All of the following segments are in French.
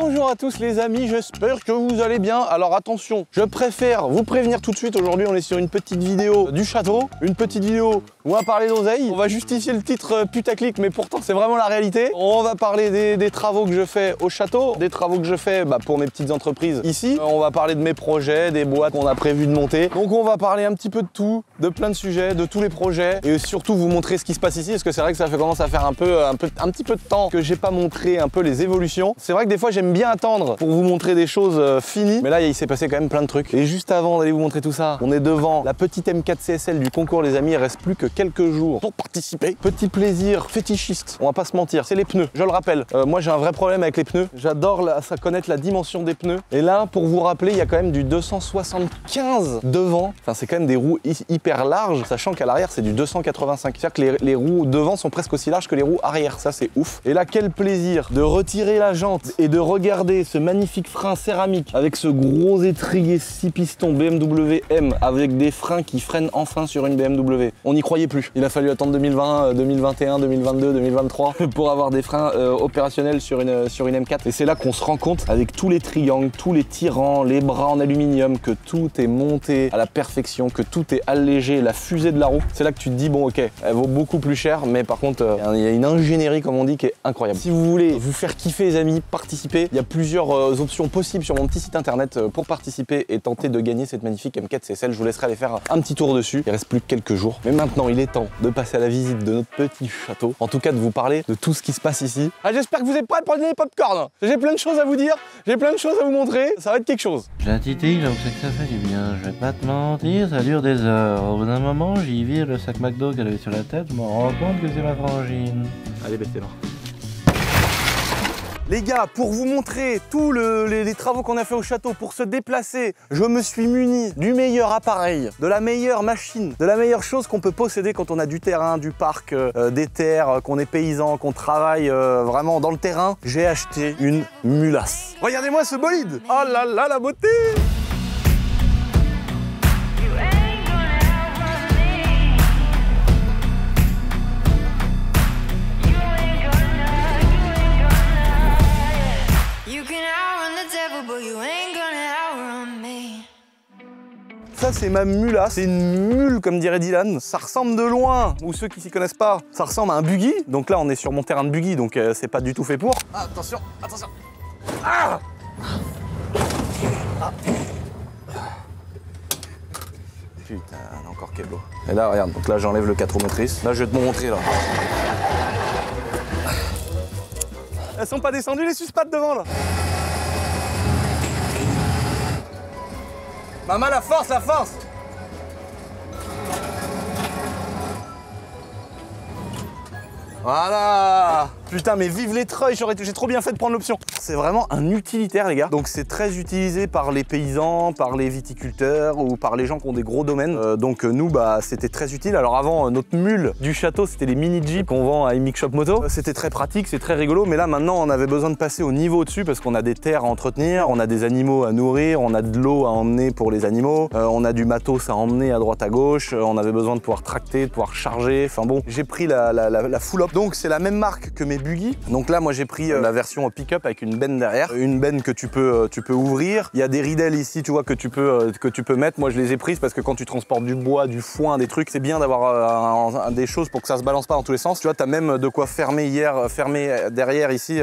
Bonjour à tous les amis, j'espère que vous allez bien. Alors attention, je préfère vous prévenir tout de suite, aujourd'hui on est sur une petite vidéo du château, une petite vidéo où on va parler d'oseille. On va justifier le titre putaclic, mais pourtant c'est vraiment la réalité. On va parler des travaux que je fais au château, des travaux que je fais pour mes petites entreprises ici. On va parler de mes projets, des boîtes qu'on a prévu de monter. Donc on va parler un petit peu de tout, de plein de sujets, de tous les projets et surtout vous montrer ce qui se passe ici, parce que c'est vrai que ça commence à faire un petit peu de temps que j'ai pas montré un peu les évolutions. C'est vrai que des fois j'aime bien attendre pour vous montrer des choses finies, mais là il s'est passé quand même plein de trucs. Et juste avant d'aller vous montrer tout ça, on est devant la petite M4 CSL du concours les amis, il reste plus que quelques jours pour participer. Petit plaisir fétichiste, on va pas se mentir, c'est les pneus, je le rappelle. Moi j'ai un vrai problème avec les pneus, j'adore connaître la dimension des pneus. Et là pour vous rappeler, il y a quand même du 275 devant, enfin c'est quand même des roues hyper larges, sachant qu'à l'arrière c'est du 285. C'est-à-dire que les roues devant sont presque aussi larges que les roues arrière, ça c'est ouf. Et là quel plaisir de retirer la jante et de regarder ce magnifique frein céramique avec ce gros étrier 6 pistons BMW M avec des freins qui freinent enfin sur une BMW. On n'y croyait plus. Il a fallu attendre 2020, 2021, 2022, 2023 pour avoir des freins opérationnels sur une M4. Et c'est là qu'on se rend compte avec tous les triangles, tous les tirants, les bras en aluminium, que tout est monté à la perfection, que tout est allégé, la fusée de la roue. C'est là que tu te dis bon ok, elle vaut beaucoup plus cher, mais par contre il y a une ingénierie comme on dit qui est incroyable. Si vous voulez vous faire kiffer les amis, participez. Il y a plusieurs options possibles sur mon petit site internet pour participer et tenter de gagner cette magnifique M4 CSL. Je vous laisserai aller faire un petit tour dessus. Il reste plus que quelques jours. Mais maintenant, il est temps de passer à la visite de notre petit château. En tout cas, de vous parler de tout ce qui se passe ici. Ah, j'espère que vous êtes prêts pour les popcorn. J'ai plein de choses à vous dire. J'ai plein de choses à vous montrer. Ça va être quelque chose. J'ai un titille, donc c'est que ça fait du bien. Je vais pas te mentir, ça dure des heures. Au bout d'un moment, j'y vire le sac McDo qu'elle avait sur la tête. Je me rends compte que c'est ma frangine. Allez, baissez-moi. Les gars, pour vous montrer tous les travaux qu'on a fait au château, pour se déplacer, je me suis muni du meilleur appareil, de la meilleure machine, de la meilleure chose qu'on peut posséder quand on a du terrain, du parc, des terres, qu'on est paysan, qu'on travaille vraiment dans le terrain. J'ai acheté une mulasse. Regardez-moi ce bolide! Oh là là, la beauté! Ça c'est ma mulasse, c'est une mule comme dirait Dylan. Ça ressemble de loin, ou ceux qui s'y connaissent pas, ça ressemble à un buggy. Donc là on est sur mon terrain de buggy, donc c'est pas du tout fait pour. Ah, attention, attention. Ah, ah. Putain, encore quel beau. Et là regarde, donc là j'enlève le 4 roues motrices. Là je vais te montrer là. Elles sont pas descendues les suspattes devant là. Maman, la force, la force! Voilà! Putain, mais vive les treuils, j'ai trop bien fait de prendre l'option. C'est vraiment un utilitaire, les gars. Donc c'est très utilisé par les paysans, par les viticulteurs ou par les gens qui ont des gros domaines. Donc nous, c'était très utile. Alors avant, notre mule du château, c'était les mini Jeep qu'on vend à Mix Shop Moto. C'était très pratique, c'est très rigolo. Mais là, maintenant, on avait besoin de passer au niveau au-dessus parce qu'on a des terres à entretenir, on a des animaux à nourrir, on a de l'eau à emmener pour les animaux, on a du matos à emmener à droite à gauche, on avait besoin de pouvoir tracter, de pouvoir charger. Enfin bon, j'ai pris la full up. Donc c'est la même marque que mes buggy. Donc là, moi, j'ai pris la version pick-up avec une benne derrière, une benne que tu peux ouvrir. Il y a des ridelles ici, tu vois, que tu peux mettre. Moi, je les ai prises parce que quand tu transportes du bois, du foin, des trucs, c'est bien d'avoir des choses pour que ça se balance pas dans tous les sens. Tu vois, t'as même de quoi fermer derrière ici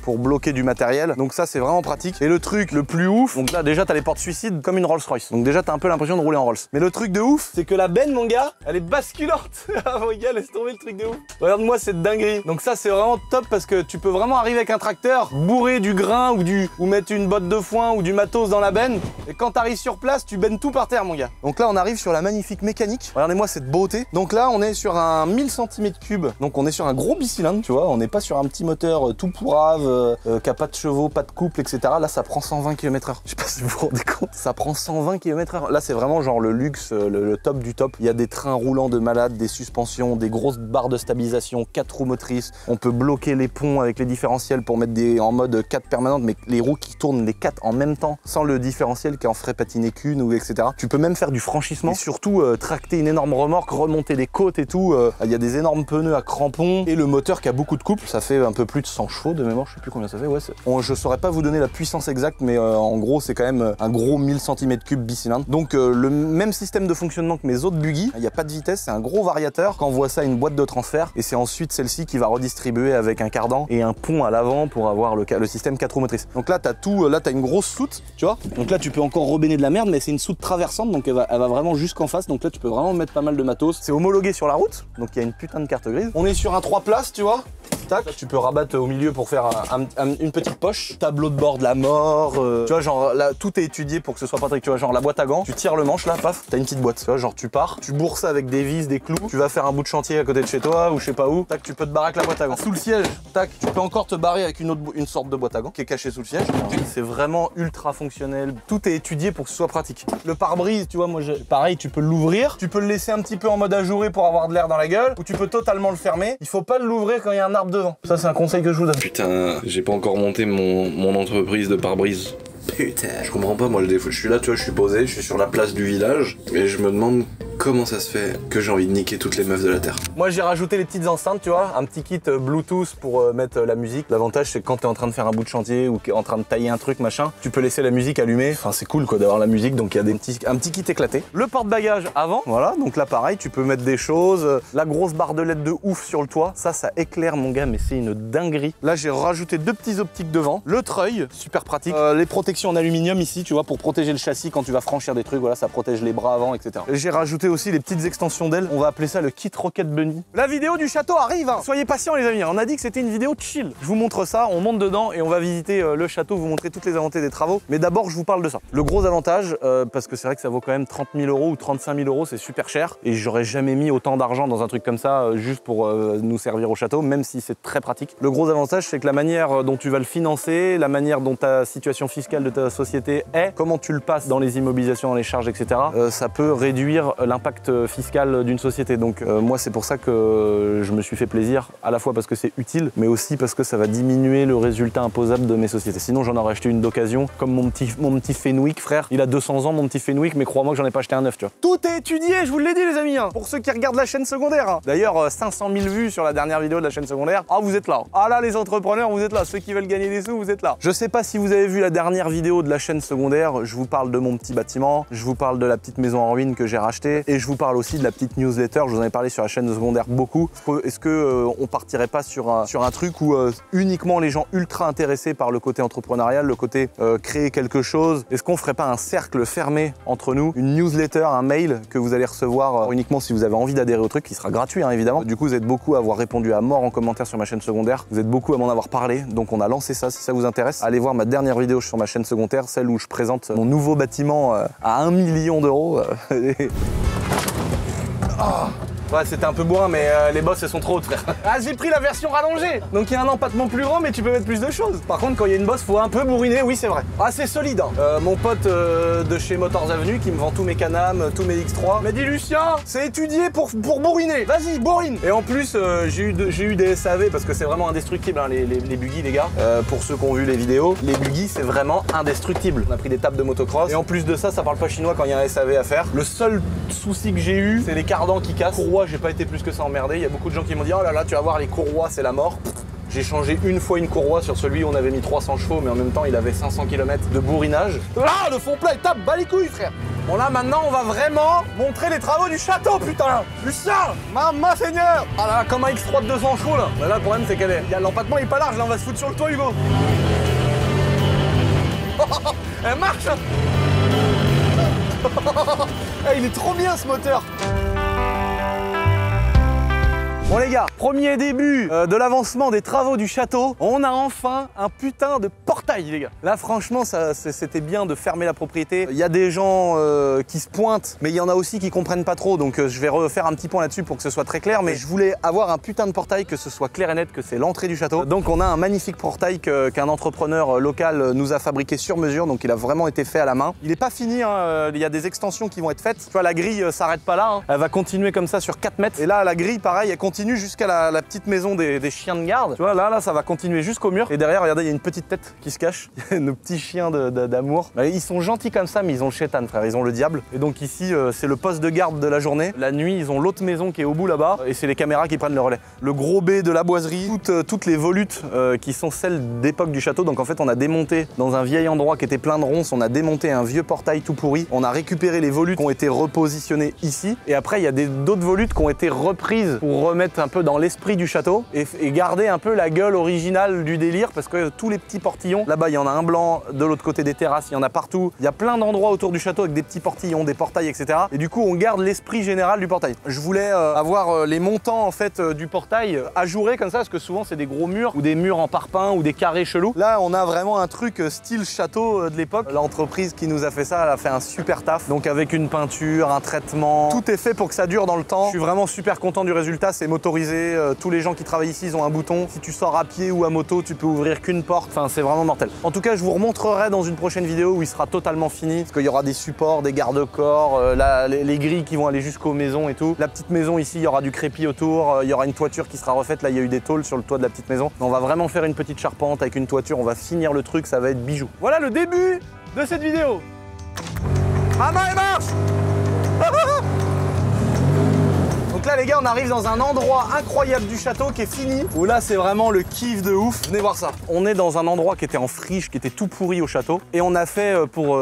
pour bloquer du matériel. Donc ça, c'est vraiment pratique. Et le truc le plus ouf, donc là, déjà, t'as les portes suicides comme une Rolls-Royce. Donc déjà, t'as un peu l'impression de rouler en Rolls. Mais le truc de ouf, c'est que la benne, mon gars, elle est basculante. Ah, mon gars, laisse tomber le truc de ouf. Regarde-moi cette dinguerie. Donc ça, c'est vraiment top parce que tu peux vraiment arriver avec un tracteur, bourrer du grain ou mettre une botte de foin ou du matos dans la benne. Et quand t'arrives sur place, tu bennes tout par terre, mon gars. Donc là, on arrive sur la magnifique mécanique. Regardez-moi cette beauté. Donc là, on est sur un 1000 cm3. Donc on est sur un gros bicylindre, tu vois. On n'est pas sur un petit moteur tout pourrave, qui a pas de chevaux, pas de couple, etc. Là, ça prend 120 km/h. Je sais pas si vous vous rendez compte. Ça prend 120 km/h. Là, c'est vraiment genre le luxe, le top du top. Il y a des trains roulants de malade, des suspensions, des grosses barres de stabilisation, 4 roues motrices. On peut bloquer les ponts avec les différentiels pour mettre en mode 4 permanente, mais les roues qui tournent les 4 en même temps, sans le différentiel qui en ferait patiner qu'une ou etc. Tu peux même faire du franchissement et surtout tracter une énorme remorque, remonter des côtes et tout. Il y a des énormes pneus à crampons et le moteur qui a beaucoup de couple. Ça fait un peu plus de 100 chevaux de mémoire, je sais plus combien ça fait. Ouais, je saurais pas vous donner la puissance exacte, mais en gros c'est quand même un gros 1000 cm3 bicylindre. Donc le même système de fonctionnement que mes autres buggy. Il n'y a pas de vitesse, c'est un gros variateur. Quand on voit ça, une boîte de transfert et c'est ensuite celle-ci qui va redistribuer avec un cardan et un pont à l'avant pour avoir le système 4 roues motrices. Donc là t'as tout, là t'as une grosse soute, tu vois. Donc là tu peux encore rebéner de la merde, mais c'est une soute traversante, donc elle va vraiment jusqu'en face. Donc là tu peux vraiment mettre pas mal de matos. C'est homologué sur la route, donc il y a une putain de carte grise. On est sur un 3 places, tu vois. Tac, tu peux rabattre au milieu pour faire une petite poche. Tableau de bord de la mort, tu vois, genre là tout est étudié pour que ce soit pratique, tu vois, genre la boîte à gants, tu tires le manche là, paf, t'as une petite boîte, tu vois, genre tu pars, tu bourres ça avec des vis, des clous, tu vas faire un bout de chantier à côté de chez toi ou je sais pas où, tac, tu peux te barrer avec la boîte à gants. Sous le siège, tac, tu peux encore te barrer avec une sorte de boîte à gants qui est cachée sous le siège. C'est vraiment ultra fonctionnel, tout est étudié pour que ce soit pratique. Le pare-brise, tu vois, moi pareil, tu peux l'ouvrir, tu peux le laisser un petit peu en mode ajouré pour avoir de l'air dans la gueule, ou tu peux totalement le fermer. Il faut pas l'ouvrir quand il y a un arbre devant. Ça c'est un conseil que je vous donne. Putain, j'ai pas encore monté mon entreprise de pare-brise. Putain, je comprends pas moi le défaut. Je suis là, tu vois, je suis posé, je suis sur la place du village, et je me demande comment ça se fait que j'ai envie de niquer toutes les meufs de la terre. Moi j'ai rajouté les petites enceintes, tu vois, un petit kit Bluetooth pour mettre la musique. L'avantage c'est que quand t'es en train de faire un bout de chantier ou en train de tailler un truc machin, tu peux laisser la musique allumée. Enfin c'est cool quoi d'avoir la musique, donc il y a un petit kit éclaté. Le porte-bagages avant, voilà, donc là pareil, tu peux mettre des choses. La grosse barre de LED de ouf sur le toit, ça éclaire mon gars, mais c'est une dinguerie. Là j'ai rajouté 2 petits optiques devant, le treuil, super pratique. Les protections en aluminium ici, tu vois, pour protéger le châssis quand tu vas franchir des trucs, voilà, ça protège les bras avant, etc. J'ai rajouté aussi les petites extensions d'ailes, on va appeler ça le kit Rocket Bunny. La vidéo du château arrive, hein. Soyez patients les amis, on a dit que c'était une vidéo chill. Je vous montre ça, on monte dedans et on va visiter le château, vous montrer toutes les avancées des travaux. Mais d'abord je vous parle de ça. Le gros avantage, parce que c'est vrai que ça vaut quand même 30 000 € ou 35 000 €, c'est super cher. Et j'aurais jamais mis autant d'argent dans un truc comme ça juste pour nous servir au château, même si c'est très pratique. Le gros avantage c'est que la manière dont tu vas le financer, la manière dont ta situation fiscale de ta société est, comment tu le passes dans les immobilisations, dans les charges, etc. Ça peut réduire l'impact fiscal d'une société. Donc moi c'est pour ça que je me suis fait plaisir, à la fois parce que c'est utile, mais aussi parce que ça va diminuer le résultat imposable de mes sociétés. Sinon j'en aurais acheté une d'occasion, comme mon petit Fenwick, frère. Il a 200 ans mon petit Fenwick, mais crois-moi que j'en ai pas acheté un neuf, tu vois. Tout est étudié, je vous l'ai dit les amis, hein, pour ceux qui regardent la chaîne secondaire. Hein. D'ailleurs 500 000 vues sur la dernière vidéo de la chaîne secondaire. Ah vous êtes là. Ah là les entrepreneurs, vous êtes là. Ceux qui veulent gagner des sous, vous êtes là. Je sais pas si vous avez vu la dernière vidéo de la chaîne secondaire, je vous parle de mon petit bâtiment, je vous parle de la petite maison en ruine que j'ai rachetée et je vous parle aussi de la petite newsletter, je vous en ai parlé sur la chaîne secondaire beaucoup. Est-ce que on partirait pas sur un truc où uniquement les gens ultra intéressés par le côté entrepreneurial, le côté créer quelque chose, est-ce qu'on ferait pas un cercle fermé entre nous, une newsletter, un mail que vous allez recevoir uniquement si vous avez envie d'adhérer au truc, qui sera gratuit hein, évidemment. Du coup vous êtes beaucoup à avoir répondu à mort en commentaire sur ma chaîne secondaire, vous êtes beaucoup à m'en avoir parlé, donc on a lancé ça. Si ça vous intéresse, allez voir ma dernière vidéo sur ma chaîne secondaire, celle où je présente mon nouveau bâtiment à 1 million d'euros. Ouais, c'était un peu bourrin, mais les bosses, elles sont trop hautes, frère. Ah, j'ai pris la version rallongée. Donc il y a un empattement plus grand, mais tu peux mettre plus de choses. Par contre, quand il y a une bosse, faut un peu bourriner, oui, c'est vrai. Ah, c'est solide, hein. Mon pote de chez Motors Avenue, qui me vend tous mes Can-Am, tous mes X3, m'a dit, Lucien, c'est étudié pour bourriner. Vas-y, bourrine. Et en plus, j'ai eu des SAV, parce que c'est vraiment indestructible, hein, les buggy, les gars. Pour ceux qui ont vu les vidéos, les buggy, c'est vraiment indestructible. On a pris des tables de motocross. Et en plus de ça, ça parle pas chinois quand il y a un SAV à faire. Le seul souci que j'ai eu, c'est les cardans qui cassent. J'ai pas été plus que ça emmerdé. Il y a beaucoup de gens qui m'ont dit oh là là, tu vas voir, les courroies c'est la mort. J'ai changé une fois une courroie sur celui où on avait mis 300 chevaux, mais en même temps il avait 500 km de bourrinage. Là, le fond plat, il tape, bas les couilles, frère. Bon là maintenant on va vraiment montrer les travaux du château, putain. Lucien, maman seigneur. Ah là, comme un X3 de 200 chevaux là. Mais là le problème c'est qu'elle est. L'empattement il est pas large, là on va se foutre sur le toit, Hugo. Elle marche. Il est trop bien ce moteur. Bon les gars, premier début de l'avancement des travaux du château, on a enfin un putain de portail les gars. Là franchement c'était bien de fermer la propriété. Il y a des gens qui se pointent, mais il y en a aussi qui comprennent pas trop, donc je vais refaire un petit point là-dessus pour que ce soit très clair, mais je voulais avoir un putain de portail, que ce soit clair et net, que c'est l'entrée du château. Donc on a un magnifique portail qu'un entrepreneur local nous a fabriqué sur mesure, donc il a vraiment été fait à la main. Il est pas fini, hein, il y a des extensions qui vont être faites. Tu vois, la grille s'arrête pas là, hein. Elle va continuer comme ça sur 4 mètres, et là la grille pareil, elle continue continue jusqu'à la petite maison des chiens de garde. Tu vois, là, ça va continuer jusqu'au mur. Et derrière, regardez, il y a une petite tête qui se cache. Nos petits chiens d'amour. Ils sont gentils comme ça, mais ils ont le shaitan, frère. Ils ont le diable. Et donc ici, c'est le poste de garde de la journée. La nuit, ils ont l'autre maison qui est au bout là-bas. Et c'est les caméras qui prennent le relais. Le gros B de la boiserie, toutes les volutes qui sont celles d'époque du château. Donc en fait, on a démonté dans un vieil endroit qui était plein de ronces, on a démonté un vieux portail tout pourri. On a récupéré les volutes qui ont été repositionnées ici. Et après, il y a d'autres volutes qui ont été reprises pour remettre un peu dans l'esprit du château et garder un peu la gueule originale du délire, parce que tous les petits portillons, là-bas, il y en a un blanc, de l'autre côté des terrasses, il y en a partout. Il y a plein d'endroits autour du château avec des petits portillons, des portails, etc. Et du coup, on garde l'esprit général du portail. Je voulais avoir les montants en fait du portail ajourés comme ça, parce que souvent c'est des gros murs ou des murs en parpaing ou des carrés chelous. Là, on a vraiment un truc style château de l'époque. L'entreprise qui nous a fait ça, elle a fait un super taf. Donc avec une peinture, un traitement, tout est fait pour que ça dure dans le temps. Je suis vraiment super content du résultat, c'est motorisé. Tous les gens qui travaillent ici, ils ont un bouton. Si tu sors à pied ou à moto, tu peux ouvrir qu'une porte. Enfin, c'est vraiment mortel. En tout cas, je vous remontrerai dans une prochaine vidéo où il sera totalement fini, parce qu'il y aura des supports, des garde-corps, les grilles qui vont aller jusqu'aux maisons et tout. La petite maison ici, il y aura du crépi autour, il y aura une toiture qui sera refaite. Là, il y a eu des tôles sur le toit de la petite maison. On va vraiment faire une petite charpente avec une toiture. On va finir le truc, ça va être bijou. Voilà le début de cette vidéo. Maman, elle marche. Donc là les gars, on arrive dans un endroit incroyable du château qui est fini, où là c'est vraiment le kiff de ouf. Venez voir ça. On est dans un endroit qui était en friche, qui était tout pourri au château. Et on a fait, pour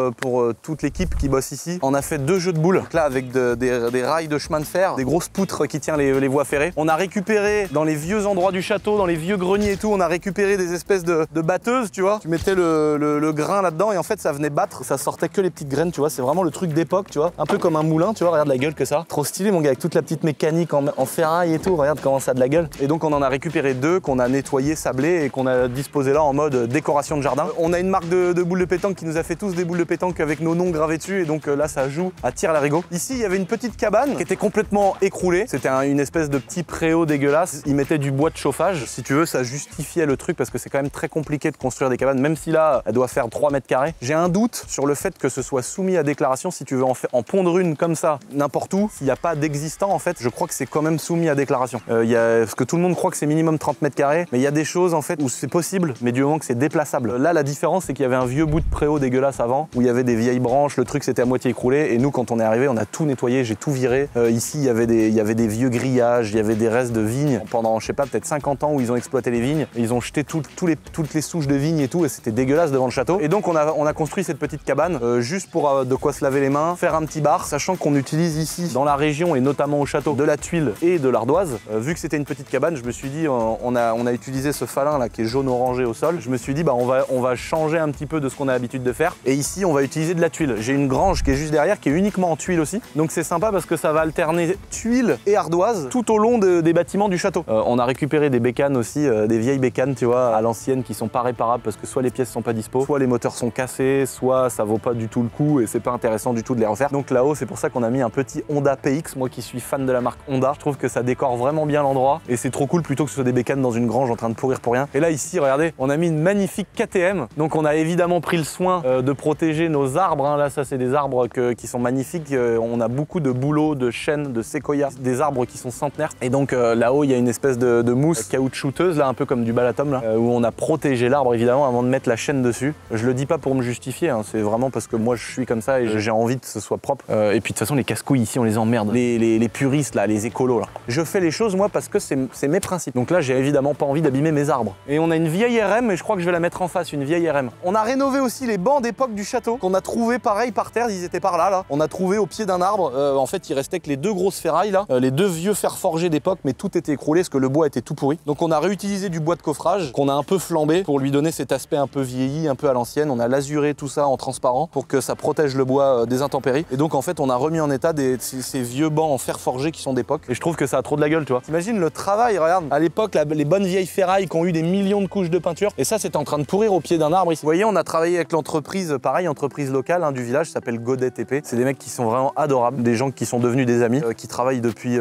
toute l'équipe qui bosse ici, on a fait 2 jeux de boules. Donc là avec des rails de chemin de fer, des grosses poutres qui tiennent les voies ferrées. On a récupéré dans les vieux endroits du château, dans les vieux greniers et tout, on a récupéré des espèces de batteuses, tu vois. Tu mettais le grain là-dedans et en fait ça venait battre, ça sortait que les petites graines, tu vois. C'est vraiment le truc d'époque, tu vois. Un peu comme un moulin, tu vois, regarde la gueule que ça. Trop stylé mon gars, avec toute la petite mécanique en ferraille et tout, regarde comment ça a de la gueule. Et donc on en a récupéré 2 qu'on a nettoyé, sablé et qu'on a disposé là en mode décoration de jardin. On a une marque de boules de pétanque qui nous a fait tous des boules de pétanque avec nos noms gravés dessus et donc là ça joue à tire-larigot. Ici il y avait une petite cabane qui était complètement écroulée. C'était une espèce de petit préau dégueulasse. Ils mettaient du bois de chauffage. Si tu veux, ça justifiait le truc parce que c'est quand même très compliqué de construire des cabanes, même si là elle doit faire 3 mètres carrés. J'ai un doute sur le fait que ce soit soumis à déclaration. Si tu veux en pondre une comme ça n'importe où, s'il n'y a pas d'existant en fait, je crois que c'est quand même soumis à déclaration. Parce que tout le monde croit que c'est minimum 30 mètres carrés, mais il y a des choses en fait où c'est possible, mais du moment que c'est déplaçable. Là, la différence, c'est qu'il y avait un vieux bout de préau dégueulasse avant, où il y avait des vieilles branches, le truc c'était à moitié écroulé, et nous, quand on est arrivé, on a tout nettoyé, j'ai tout viré. Ici, il y avait des vieux grillages, il y avait des restes de vignes pendant, je sais pas, peut-être 50 ans où ils ont exploité les vignes, et ils ont jeté toutes les souches de vignes et tout, et c'était dégueulasse devant le château. Et donc, on a construit cette petite cabane, juste pour de quoi se laver les mains, faire un petit bar, sachant qu'on utilise ici, dans la région, et notamment au château, de la tuile et de l'ardoise. Vu que c'était une petite cabane, je me suis dit, on a utilisé ce falin là qui est jaune-orangé au sol. Je me suis dit, bah on va changer un petit peu de ce qu'on a l'habitude de faire. Et ici, on va utiliser de la tuile. J'ai une grange qui est juste derrière, qui est uniquement en tuile aussi. Donc c'est sympa parce que ça va alterner tuile et ardoise tout au long des bâtiments du château. On a récupéré des bécanes aussi, des vieilles bécanes, tu vois, à l'ancienne, qui sont pas réparables parce que soit les pièces sont pas dispo, soit les moteurs sont cassés, soit ça vaut pas du tout le coup et c'est pas intéressant du tout de les refaire. Donc là-haut, c'est pour ça qu'on a mis un petit Honda PX. Moi qui suis fan de la marque Honda, je trouve que ça décore vraiment bien l'endroit et c'est trop cool plutôt que ce soit des bécanes dans une grange en train de pourrir pour rien. Et là ici, regardez, on a mis une magnifique KTM. Donc on a évidemment pris le soin de protéger nos arbres. Hein. Là, ça c'est des arbres qui sont magnifiques. On a beaucoup de bouleaux, de chênes, de séquoias, des arbres qui sont centenaires. Et donc là-haut, il y a une espèce de mousse caoutchouteuse, là, un peu comme du balatum, là, où on a protégé l'arbre évidemment avant de mettre la chaîne dessus. Je le dis pas pour me justifier, hein. C'est vraiment parce que moi je suis comme ça et j'ai envie que ce soit propre. Et puis de toute façon, les casse-couilles ici, on les emmerde. Les puristes là, les écolos là. Je fais les choses moi parce que c'est mes principes. Donc là, j'ai évidemment pas envie d'abîmer mes arbres. Et on a une vieille RM, et je crois que je vais la mettre en face, une vieille RM. On a rénové aussi les bancs d'époque du château qu'on a trouvé pareil par terre, ils étaient par là. On a trouvé au pied d'un arbre. En fait, il restait que les 2 grosses ferrailles là, les 2 vieux fers forgés d'époque, mais tout était écroulé parce que le bois était tout pourri. Donc on a réutilisé du bois de coffrage qu'on a un peu flambé pour lui donner cet aspect un peu vieilli, un peu à l'ancienne. On a lasuré tout ça en transparent pour que ça protège le bois des intempéries. Et donc en fait, on a remis en état ces vieux bancs en fer forgé qui sont d'époque. Et je trouve que ça a trop de la gueule, tu vois. T'imagines le travail, regarde, à l'époque, les bonnes vieilles ferrailles qui ont eu des millions de couches de peinture. Et ça, c'était en train de pourrir au pied d'un arbre ici. Vous voyez, on a travaillé avec l'entreprise, pareil, entreprise locale du village, s'appelle Godet TP. C'est des mecs qui sont vraiment adorables, des gens qui sont devenus des amis, qui travaillent depuis,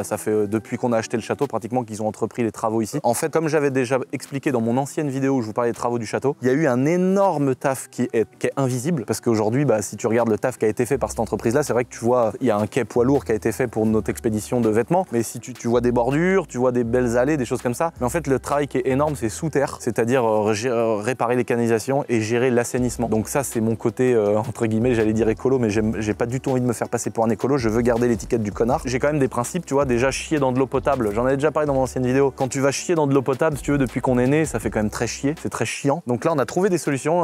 ça fait depuis qu'on a acheté le château pratiquement qu'ils ont entrepris les travaux ici. En fait, comme j'avais déjà expliqué dans mon ancienne vidéo où je vous parlais des travaux du château, il y a eu un énorme taf qui est invisible parce qu'aujourd'hui, si tu regardes le taf qui a été fait par cette entreprise-là, c'est vrai que tu vois, il y a un quai poids lourd qui a été fait pour notre expédition de vêtements. Mais si tu vois des bordures, tu vois des belles allées, des choses comme ça. Mais en fait, le travail qui est énorme, c'est sous terre, c'est-à-dire réparer les canalisations et gérer l'assainissement. Donc ça, c'est mon côté, entre guillemets, j'allais dire écolo, mais j'ai pas du tout envie de me faire passer pour un écolo. Je veux garder l'étiquette du connard. J'ai quand même des principes, tu vois, déjà chier dans de l'eau potable. J'en avais déjà parlé dans mon ancienne vidéo. Quand tu vas chier dans de l'eau potable, si tu veux, depuis qu'on est né, ça fait quand même très chier. C'est très chiant. Donc là, on a trouvé des solutions.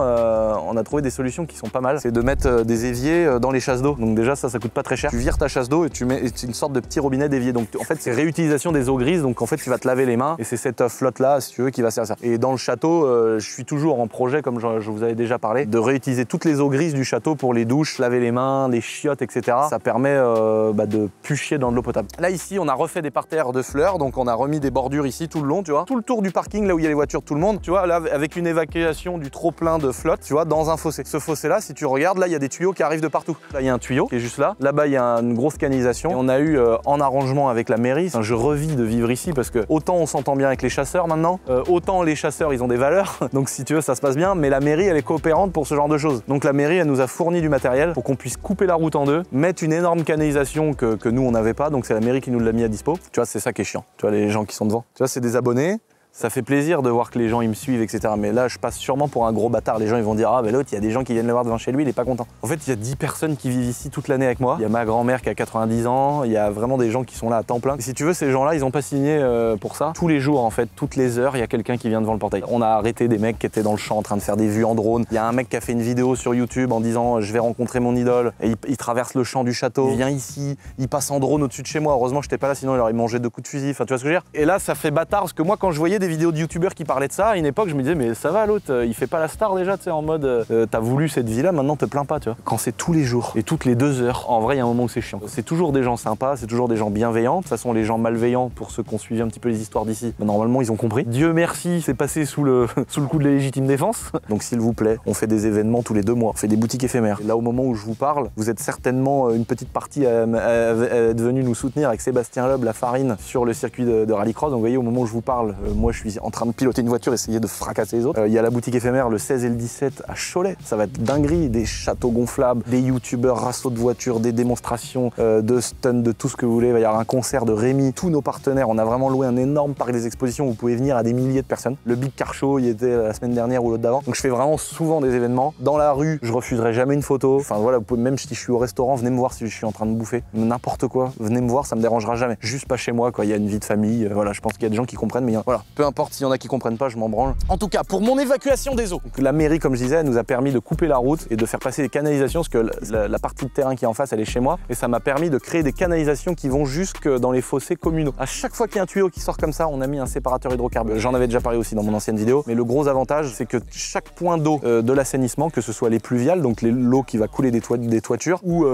Qui sont pas mal. C'est de mettre des éviers dans les chasses d'eau. Donc déjà, ça coûte pas très cher. Tu vires ta chasse d'eau et tu mets une sorte de petit robinet d'évier. Donc en fait, c'est réutilisation des eaux grises. Donc en fait, tu vas te laver les mains et c'est cette flotte là, si tu veux, qui va servir. Et dans le château, je suis toujours en projet, comme je vous avais déjà parlé, de réutiliser toutes les eaux grises du château pour les douches, laver les mains, les chiottes, etc. Ça permet de plus chier dans de l'eau potable. Là ici, on a refait des parterres de fleurs. Donc on a remis des bordures ici tout le long, tu vois. Tout le tour du parking, là où il y a les voitures, tout le monde, tu vois, là avec une évacuation du trop plein de flotte, tu vois, dans un fossé. Ce fossé là, si tu regardes, là il y a des tuyaux qui arrivent de partout. Là il y a un tuyau qui est juste là. Là-bas il y a une grosse canalisation. Et on a eu en arrangement avec la mairie. Enfin, je revis de vivre ici parce que autant on s'entend bien avec les chasseurs maintenant, autant les chasseurs ils ont des valeurs. Donc si tu veux ça se passe bien. Mais la mairie elle est coopérante pour ce genre de choses. Donc la mairie elle nous a fourni du matériel pour qu'on puisse couper la route en deux, mettre une énorme canalisation que nous on n'avait pas. Donc c'est la mairie qui nous l'a mis à dispo. Tu vois c'est ça qui est chiant. Tu vois les gens qui sont devant. Tu vois c'est des abonnés. Ça fait plaisir de voir que les gens ils me suivent, etc. Mais là, je passe sûrement pour un gros bâtard. Les gens ils vont dire ah ben l'autre, il y a des gens qui viennent le voir devant chez lui, il est pas content. En fait, il y a 10 personnes qui vivent ici toute l'année avec moi. Il y a ma grand-mère qui a 90 ans. Il y a vraiment des gens qui sont là à temps plein. Et si tu veux, ces gens-là, ils ont pas signé pour ça. Tous les jours, en fait, toutes les heures, il y a quelqu'un qui vient devant le portail. On a arrêté des mecs qui étaient dans le champ en train de faire des vues en drone. Il y a un mec qui a fait une vidéo sur YouTube en disant je vais rencontrer mon idole. Et il traverse le champ du château. Il vient ici, il passe en drone au-dessus de chez moi. Heureusement, j'étais pas là, sinon il aurait mangé 2 coups de fusil. Enfin, tu vois ce que je veux dire. Et là, ça fait bâtard parce que moi, quand je voyais des vidéos de youtubeurs qui parlait de ça, à une époque je me disais mais ça va l'autre, il fait pas la star déjà, tu sais, en mode t'as voulu cette vie là, maintenant te plains pas, tu vois. Quand c'est tous les jours et toutes les 2 heures, en vrai il y a un moment où c'est chiant. C'est toujours des gens sympas, c'est toujours des gens bienveillants. De toute façon les gens malveillants, pour ceux qui ont suivi un petit peu les histoires d'ici, normalement ils ont compris. Dieu merci, c'est passé sous le coup de la légitime défense. Donc s'il vous plaît, on fait des événements tous les 2 mois, on fait des boutiques éphémères. Et là au moment où je vous parle, vous êtes certainement une petite partie à être venue nous soutenir avec Sébastien Loeb, la farine, sur le circuit de rallycross. Donc vous voyez au moment où je vous parle, moi je suis en train de piloter une voiture, essayer de fracasser les autres. Il y a la boutique éphémère le 16 et le 17 à Cholet. Ça va être dinguerie, des châteaux gonflables, des youtubeurs, rassauts de voitures, des démonstrations de stuns, de tout ce que vous voulez. Il va y avoir un concert de Rémi, tous nos partenaires. On a vraiment loué un énorme parc des expositions où vous pouvez venir à des milliers de personnes. Le Big Car Show, il était la semaine dernière ou l'autre d'avant. Donc je fais vraiment souvent des événements. Dans la rue, je refuserai jamais une photo. Enfin voilà, vous pouvez, même si je suis au restaurant, venez me voir si je suis en train de bouffer. N'importe quoi, venez me voir, ça me dérangera jamais. Juste pas chez moi, quoi. Il y a une vie de famille. Voilà, je pense qu'il y a des gens qui comprennent, mais voilà. Peu importe s'il y en a qui comprennent pas, je m'en branle. En tout cas, pour mon évacuation des eaux, donc, la mairie, comme je disais, elle nous a permis de couper la route et de faire passer des canalisations, parce que la partie de terrain qui est en face, elle est chez moi, et ça m'a permis de créer des canalisations qui vont jusque dans les fossés communaux. À chaque fois qu'il y a un tuyau qui sort comme ça, on a mis un séparateur hydrocarbures. J'en avais déjà parlé aussi dans mon ancienne vidéo, mais le gros avantage, c'est que chaque point d'eau de l'assainissement, que ce soit les pluviales, donc l'eau qui va couler des toitures, ou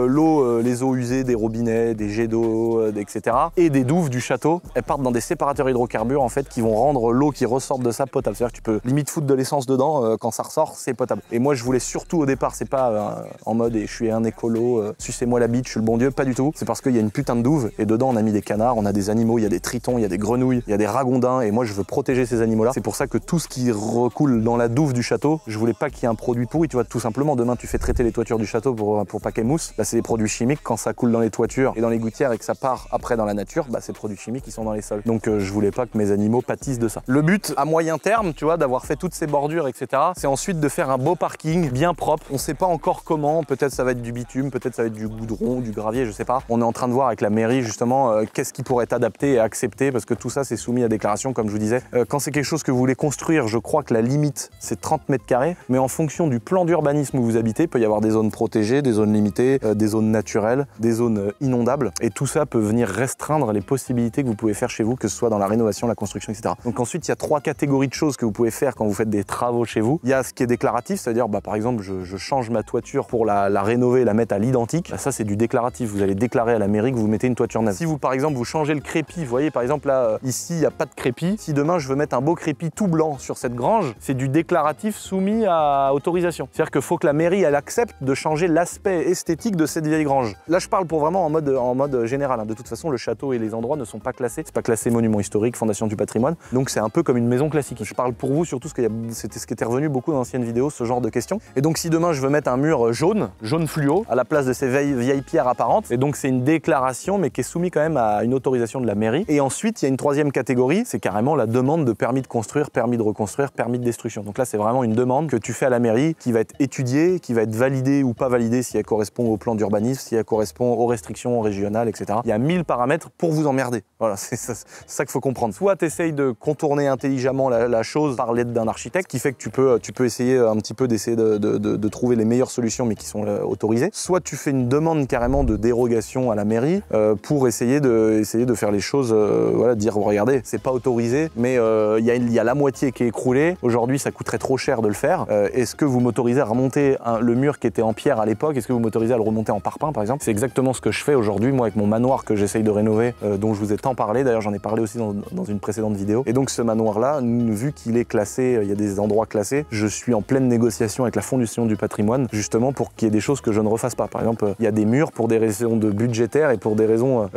les eaux usées des robinets, des jets d'eau, etc., et des douves du château, elles partent dans des séparateurs hydrocarbures en fait qui vont rendre l'eau qui ressort de ça potable. C'est-à-dire que tu peux limite foutre de l'essence dedans, quand ça ressort, c'est potable. Et moi je voulais surtout au départ, c'est pas en mode et je suis un écolo, sucez-moi la bite, je suis le bon Dieu, pas du tout. C'est parce qu'il y a une putain de douve et dedans on a mis des canards, on a des animaux, il y a des tritons, il y a des grenouilles, il y a des ragondins et moi je veux protéger ces animaux-là. C'est pour ça que tout ce qui recoule dans la douve du château, je voulais pas qu'il y ait un produit pourri, tu vois, tout simplement. Demain tu fais traiter les toitures du château pour pas qu'elles moussent. Là c'est des produits chimiques, quand ça coule dans les toitures et dans les gouttières et que ça part après dans la nature, bah ces produits chimiques ils sont dans les sols. Donc je voulais pas que mes animaux pâtissent de ça. Le but à moyen terme, tu vois, d'avoir fait toutes ces bordures, etc., c'est ensuite de faire un beau parking bien propre. On sait pas encore comment, peut-être ça va être du bitume, peut-être ça va être du goudron, du gravier, je sais pas. On est en train de voir avec la mairie justement qu'est-ce qui pourrait être adapté et accepté, parce que tout ça c'est soumis à déclaration comme je vous disais. Quand c'est quelque chose que vous voulez construire, je crois que la limite c'est 30 mètres carrés, mais en fonction du plan d'urbanisme où vous habitez, il peut y avoir des zones protégées, des zones limitées, des zones naturelles, des zones inondables, et tout ça peut venir restreindre les possibilités que vous pouvez faire chez vous, que ce soit dans la rénovation, la construction, etc. Donc ensuite il y a 3 catégories de choses que vous pouvez faire quand vous faites des travaux chez vous. Il y a ce qui est déclaratif, c'est-à-dire par exemple je change ma toiture pour la rénover, la mettre à l'identique. Ça c'est du déclaratif, vous allez déclarer à la mairie que vous mettez une toiture neuve. Si vous par exemple vous changez le crépi, vous voyez par exemple là ici il n'y a pas de crépi, si demain je veux mettre un beau crépi tout blanc sur cette grange, c'est du déclaratif soumis à autorisation. C'est-à-dire qu'il faut que la mairie elle accepte de changer l'aspect esthétique de cette vieille grange. Là je parle pour vraiment en mode général, hein. De toute façon le château et les endroits ne sont pas classés, c'est pas classé monument historique, fondation du patrimoine, Donc c'est un peu comme une maison classique. Je parle pour vous surtout parce que c'était ce qui était revenu beaucoup dans l'ancienne vidéo, ce genre de questions. Et donc si demain je veux mettre un mur jaune fluo, à la place de ces vieilles pierres apparentes, et donc c'est une déclaration mais qui est soumise quand même à une autorisation de la mairie. Et ensuite il y a une troisième catégorie, c'est carrément la demande de permis de construire, permis de reconstruire, permis de destruction. Donc là c'est vraiment une demande que tu fais à la mairie qui va être étudiée, qui va être validée ou pas validée si elle correspond au plan d'urbanisme, si elle correspond aux restrictions régionales, etc. Il y a 1000 paramètres pour vous emmerder. Voilà, c'est ça qu'il faut comprendre. Soit tu essayes de contourner intelligemment la chose par l'aide d'un architecte, qui fait que tu peux essayer un petit peu d'essayer de trouver les meilleures solutions mais qui sont autorisées. Soit tu fais une demande carrément de dérogation à la mairie pour essayer de faire les choses, voilà, dire regardez, c'est pas autorisé, mais il y a la moitié qui est écroulée. Aujourd'hui, ça coûterait trop cher de le faire. Est-ce que vous m'autorisez à remonter le mur qui était en pierre à l'époque? Est-ce que vous m'autorisez à le remonter en parpaing, par exemple? C'est exactement ce que je fais aujourd'hui, moi, avec mon manoir que j'essaye de rénover, dont je vous ai tant parlé. D'ailleurs, j'en ai parlé aussi dans une précédente vidéo. Et donc, ce manoir-là, vu qu'il est classé, il y a des endroits classés, je suis en pleine négociation avec la Fondation du patrimoine, justement pour qu'il y ait des choses que je ne refasse pas. Par exemple, il y a des murs pour des raisons de budgétaires et pour des raisons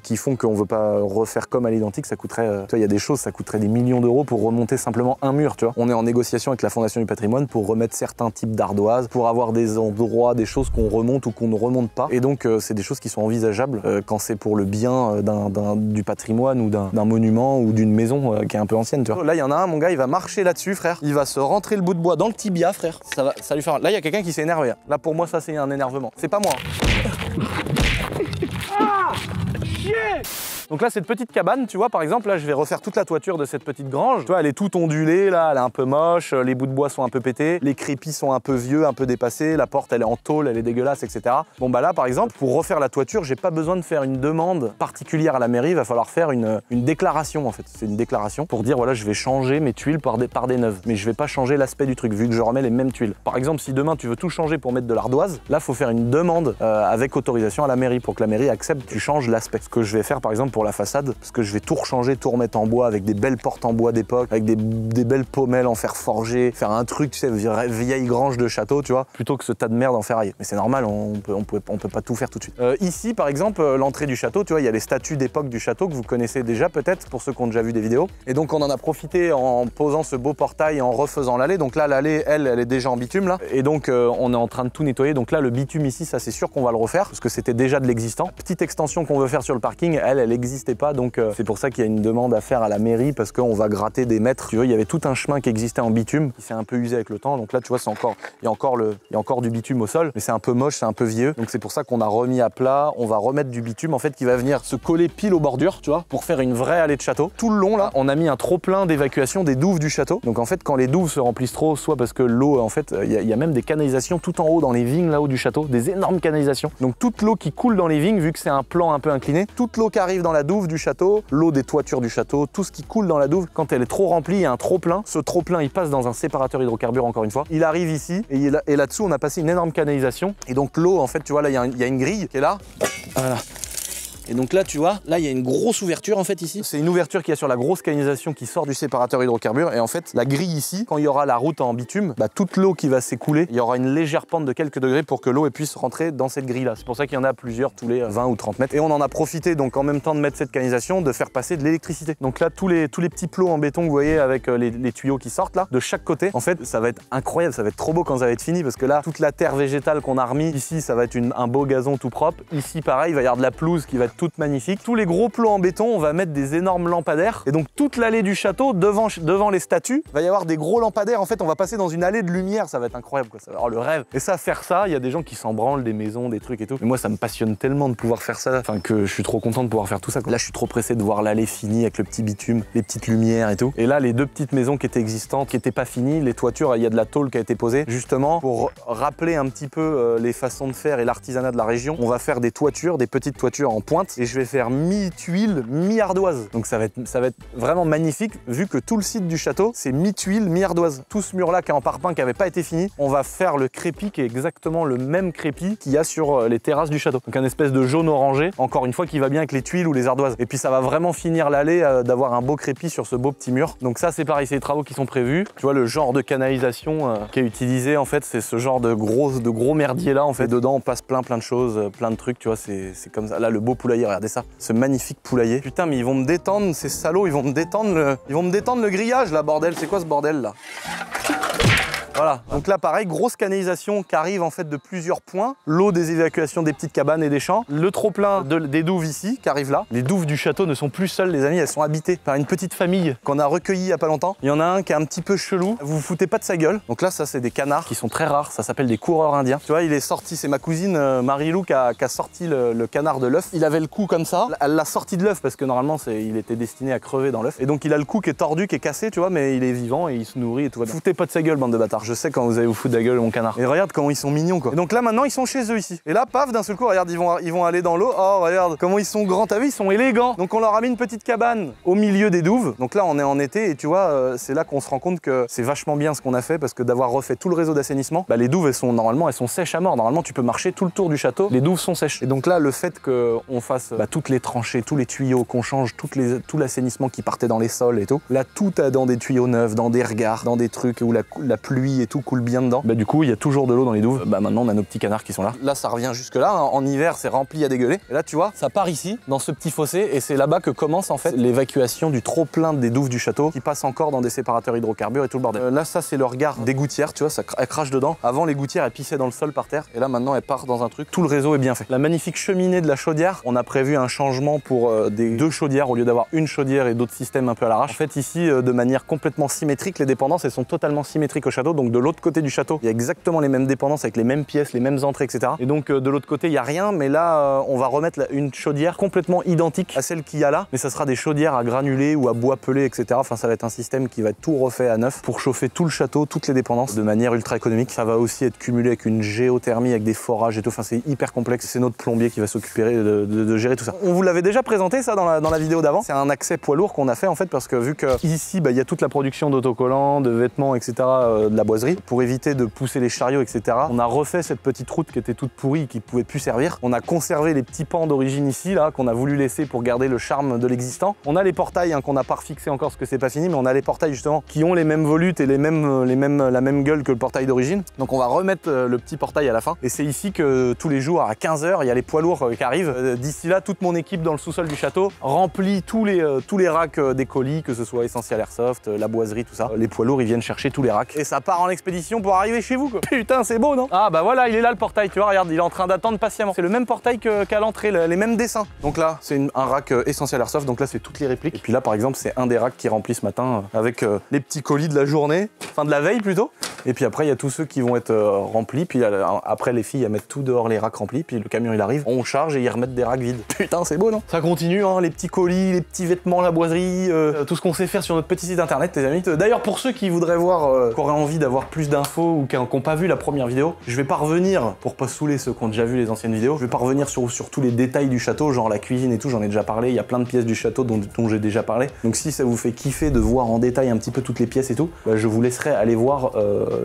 qui font qu'on ne veut pas refaire comme à l'identique. Ça coûterait, tu vois, il y a des choses, ça coûterait des millions d'euros pour remonter simplement un mur, tu vois. On est en négociation avec la Fondation du patrimoine pour remettre certains types d'ardoises, pour avoir des endroits, des choses qu'on remonte ou qu'on ne remonte pas. Et donc, c'est des choses qui sont envisageables quand c'est pour le bien du patrimoine ou d'un monument ou d'une maison qui est un peu ancienne, tu vois. Là, il y en a un, mon gars, il va marcher là-dessus, frère. Il va se rentrer le bout de bois dans le tibia, frère. Ça va lui faire... Là, il y a quelqu'un qui s'est énervé. Là, pour moi, ça, c'est un énervement. C'est pas moi. Ah, chier! Donc là, cette petite cabane, tu vois, par exemple, là, je vais refaire toute la toiture de cette petite grange. Tu vois, elle est toute ondulée, là, elle est un peu moche, les bouts de bois sont un peu pétés, les crépis sont un peu vieux, un peu dépassés, la porte, elle est en tôle, elle est dégueulasse, etc. Bon, bah là, par exemple, pour refaire la toiture, j'ai pas besoin de faire une demande particulière à la mairie, il va falloir faire une déclaration, en fait. C'est une déclaration pour dire, voilà, je vais changer mes tuiles par des neuves, mais je vais pas changer l'aspect du truc, vu que je remets les mêmes tuiles. Par exemple, si demain, tu veux tout changer pour mettre de l'ardoise, là, faut faire une demande avec autorisation à la mairie pour que la mairie accepte que tu changes l'aspect. Ce que je vais faire, par exemple, pour la façade, parce que je vais tout rechanger, tout remettre en bois avec des belles portes en bois d'époque, avec des belles pommelles en fer forgé, faire un truc, tu sais, vieille grange de château, tu vois, plutôt que ce tas de merde en ferraille. Mais c'est normal, on peut pas tout faire tout de suite. Ici, par exemple, l'entrée du château, tu vois, il y a les statues d'époque du château que vous connaissez déjà peut-être, pour ceux qui ont déjà vu des vidéos. Et donc on en a profité en posant ce beau portail et en refaisant l'allée. Donc là, l'allée, elle est déjà en bitume, là. Et donc on est en train de tout nettoyer. Donc là, le bitume ici, ça c'est sûr qu'on va le refaire, parce que c'était déjà de l'existant. Petite extension qu'on veut faire sur le parking, elle n'existait pas, donc c'est pour ça qu'il y a une demande à faire à la mairie, parce qu'on va gratter des mètres. Tu vois, il y avait tout un chemin qui existait en bitume, qui s'est un peu usé avec le temps. Donc là, tu vois, il y a encore du bitume au sol, mais c'est un peu moche, c'est un peu vieux. Donc c'est pour ça qu'on a remis à plat. On va remettre du bitume, en fait, qui va venir se coller pile aux bordures, tu vois, pour faire une vraie allée de château. Tout le long, là, on a mis un trop-plein d'évacuation des douves du château. Donc en fait, quand les douves se remplissent trop, soit parce que l'eau, en fait, il y a même des canalisations tout en haut dans les vignes là-haut du château, des énormes canalisations. Donc toute l'eau qui coule dans les vignes, vu que c'est un plan un peu incliné, toute l'eau qui arrive dans la douve du château, l'eau des toitures du château, tout ce qui coule dans la douve, quand elle est trop remplie, il y a un trop-plein. Ce trop-plein, il passe dans un séparateur hydrocarbures, encore une fois. Il arrive ici, et là-dessous, on a passé une énorme canalisation. Et donc l'eau, en fait, tu vois, là, il y a une grille qui est là. Voilà. Et donc là, tu vois, là, il y a une grosse ouverture en fait ici. C'est une ouverture qu'il y a sur la grosse canalisation qui sort du séparateur hydrocarbures. Et en fait, la grille ici, quand il y aura la route en bitume, bah, toute l'eau qui va s'écouler, il y aura une légère pente de quelques degrés pour que l'eau puisse rentrer dans cette grille-là. C'est pour ça qu'il y en a plusieurs tous les 20 ou 30 mètres. Et on en a profité, donc en même temps de mettre cette canalisation, de faire passer de l'électricité. Donc là, tous les petits plots en béton que vous voyez avec les tuyaux qui sortent là, de chaque côté, en fait, ça va être incroyable, ça va être trop beau quand ça va être fini, parce que là, toute la terre végétale qu'on a remis, ici, ça va être un beau gazon tout propre. Ici, pareil, il va y avoir de la pelouse qui va être toute magnifique. Tous les gros plots en béton, on va mettre des énormes lampadaires. Et donc toute l'allée du château, devant les statues, il va y avoir des gros lampadaires. En fait, on va passer dans une allée de lumière, ça va être incroyable, quoi. Ça va avoir le rêve. Et ça, faire ça, il y a des gens qui s'en branlent, des maisons, des trucs et tout. Mais moi, ça me passionne tellement de pouvoir faire ça, enfin que je suis trop content de pouvoir faire tout ça, quoi. Là, je suis trop pressé de voir l'allée finie avec le petit bitume, les petites lumières et tout. Et là, les deux petites maisons qui étaient existantes, qui n'étaient pas finies, les toitures, il y a de la tôle qui a été posée, justement pour rappeler un petit peu les façons de faire et l'artisanat de la région. On va faire des toitures, des petites toitures en pointe, et je vais faire mi-tuile, mi-ardoise. Donc ça va être vraiment magnifique, vu que tout le site du château, c'est mi-tuile, mi-ardoise. Tout ce mur-là qui est en parpaing, qui n'avait pas été fini, on va faire le crépi qui est exactement le même crépi qu'il y a sur les terrasses du château. Donc un espèce de jaune orangé, encore une fois, qui va bien avec les tuiles ou les ardoises. Et puis ça va vraiment finir l'allée d'avoir un beau crépi sur ce beau petit mur. Donc ça, c'est pareil, c'est les travaux qui sont prévus. Tu vois, le genre de canalisation qui est utilisé, en fait, c'est ce genre de gros merdier là, en fait. Dedans, on passe plein de choses, plein de trucs, tu vois, c'est comme ça. Là, le beau poulailler poulailler, regardez ça, ce magnifique poulailler. Putain, mais ils vont me détendre, ces salauds, ils vont me détendre le grillage là, bordel. C'est quoi ce bordel là? Voilà, donc là pareil, grosse canalisation qui arrive en fait de plusieurs points. L'eau des évacuations des petites cabanes et des champs. Le trop-plein des douves ici qui arrive là. Les douves du château ne sont plus seules les amis, elles sont habitées par une petite famille qu'on a recueillie il y a pas longtemps. Il y en a un qui est un petit peu chelou, vous vous foutez pas de sa gueule. Donc là ça c'est des canards qui sont très rares, ça s'appelle des coureurs indiens. Tu vois, il est sorti, c'est ma cousine Marie-Lou qui a sorti le canard de l'œuf. Il avait le cou comme ça, elle l'a sorti de l'œuf parce que normalement il était destiné à crever dans l'œuf. Et donc il a le cou qui est tordu, qui est cassé, tu vois, mais il est vivant et il se nourrit et tout va bien. Foutez pas de sa gueule bande de bâtards, je sais quand vous allez vous foutre de la gueule mon canard. Et regarde comment ils sont mignons quoi. Et donc là maintenant ils sont chez eux ici. Et là paf d'un seul coup regarde ils vont aller dans l'eau. Oh regarde comment ils sont grands, t'as vu, ils sont élégants. Donc on leur a mis une petite cabane au milieu des douves. Donc là on est en été et tu vois c'est là qu'on se rend compte que c'est vachement bien ce qu'on a fait parce que d'avoir refait tout le réseau d'assainissement, bah les douves elles sont sèches à mort. Normalement tu peux marcher tout le tour du château, les douves sont sèches. Et donc là le fait qu'on fasse toutes les tranchées, tous les tuyaux, qu'on change tout l'assainissement qui partait dans les sols et tout, là tout a dans des tuyaux neufs, dans des regards, dans des trucs où la pluie et tout coule bien dedans. Bah du coup il y a toujours de l'eau dans les douves. Bah maintenant on a nos petits canards qui sont là. Là ça revient jusque là, hein. En hiver c'est rempli à dégueuler. Et là tu vois ça part ici dans ce petit fossé et c'est là-bas que commence en fait l'évacuation du trop plein des douves du château qui passe encore dans des séparateurs hydrocarbures et tout le bordel. Là ça c'est le regard des gouttières, tu vois, elle crache dedans. Avant les gouttières elles pissaient dans le sol par terre et là maintenant elles partent dans un truc. Tout le réseau est bien fait. La magnifique cheminée de la chaudière, on a prévu un changement pour des 2 chaudières au lieu d'avoir une chaudière et d'autres systèmes un peu à l'arrache. En fait ici de manière complètement symétrique, les dépendances elles sont totalement symétriques au château. Donc de l'autre côté du château il y a exactement les mêmes dépendances avec les mêmes pièces, les mêmes entrées, etc. Et donc de l'autre côté il n'y a rien, mais là on va remettre une chaudière complètement identique à celle qu'il y a là, mais ça sera des chaudières à granulés ou à bois pelé, etc. Enfin ça va être un système qui va être tout refait à neuf pour chauffer tout le château, toutes les dépendances de manière ultra économique. Ça va aussi être cumulé avec une géothermie, avec des forages et tout. Enfin c'est hyper complexe. C'est notre plombier qui va s'occuper de gérer tout ça. On vous l'avait déjà présenté ça dans la vidéo d'avant. C'est un accès poids lourd qu'on a fait en fait parce que vu que ici il y a toute la production d'autocollants, de vêtements, etc. De la boiserie, pour éviter de pousser les chariots, etc. On a refait cette petite route qui était toute pourrie, qui pouvait plus servir. On a conservé les petits pans d'origine ici, là, qu'on a voulu laisser pour garder le charme de l'existant. On a les portails hein, qu'on n'a pas refixé encore parce que c'est pas fini, mais on a les portails justement qui ont les mêmes volutes et la même gueule que le portail d'origine. Donc on va remettre le petit portail à la fin. Et c'est ici que tous les jours à 15 h, il y a les poids lourds qui arrivent. D'ici là, toute mon équipe dans le sous-sol du château remplit tous les racks des colis, que ce soit Essential Airsoft, la boiserie, tout ça. Les poids lourds, ils viennent chercher tous les racks. Et ça part en expédition pour arriver chez vous, quoi. Putain, c'est beau, non? Ah bah voilà, il est là le portail, tu vois, regarde, il est en train d'attendre patiemment. C'est le même portail qu'à l'entrée, les mêmes dessins. Donc là, c'est un rack Essential Airsoft, donc là, c'est toutes les répliques. Et puis là, par exemple, c'est un des racks qui remplit ce matin avec les petits colis de la journée, enfin de la veille plutôt. Et puis après, il y a tous ceux qui vont être remplis. Puis après, les filles, elles mettent tout dehors, les racks remplis. Puis le camion, il arrive, on charge et ils remettent des racks vides. Putain, c'est beau, non? Ça continue, hein, les petits colis, les petits vêtements, la boiserie, tout ce qu'on sait faire sur notre petit site internet, les amis. D'ailleurs, pour ceux qui voudraient voir, qui auraient envie d'avoir plus d'infos ou qui n'ont pas vu la première vidéo, je vais pas revenir, pour pas saouler ceux qui ont déjà vu les anciennes vidéos, je vais pas revenir sur tous les détails du château, genre la cuisine et tout, j'en ai déjà parlé. Il y a plein de pièces du château dont j'ai déjà parlé. Donc si ça vous fait kiffer de voir en détail un petit peu toutes les pièces et tout, bah, je vous laisserai aller voir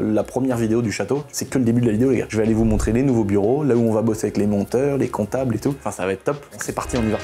la première vidéo du château. C'est que le début de la vidéo, les gars. Je vais aller vous montrer les nouveaux bureaux, là où on va bosser avec les monteurs, les comptables et tout. Enfin, ça va être top. C'est parti, on y va.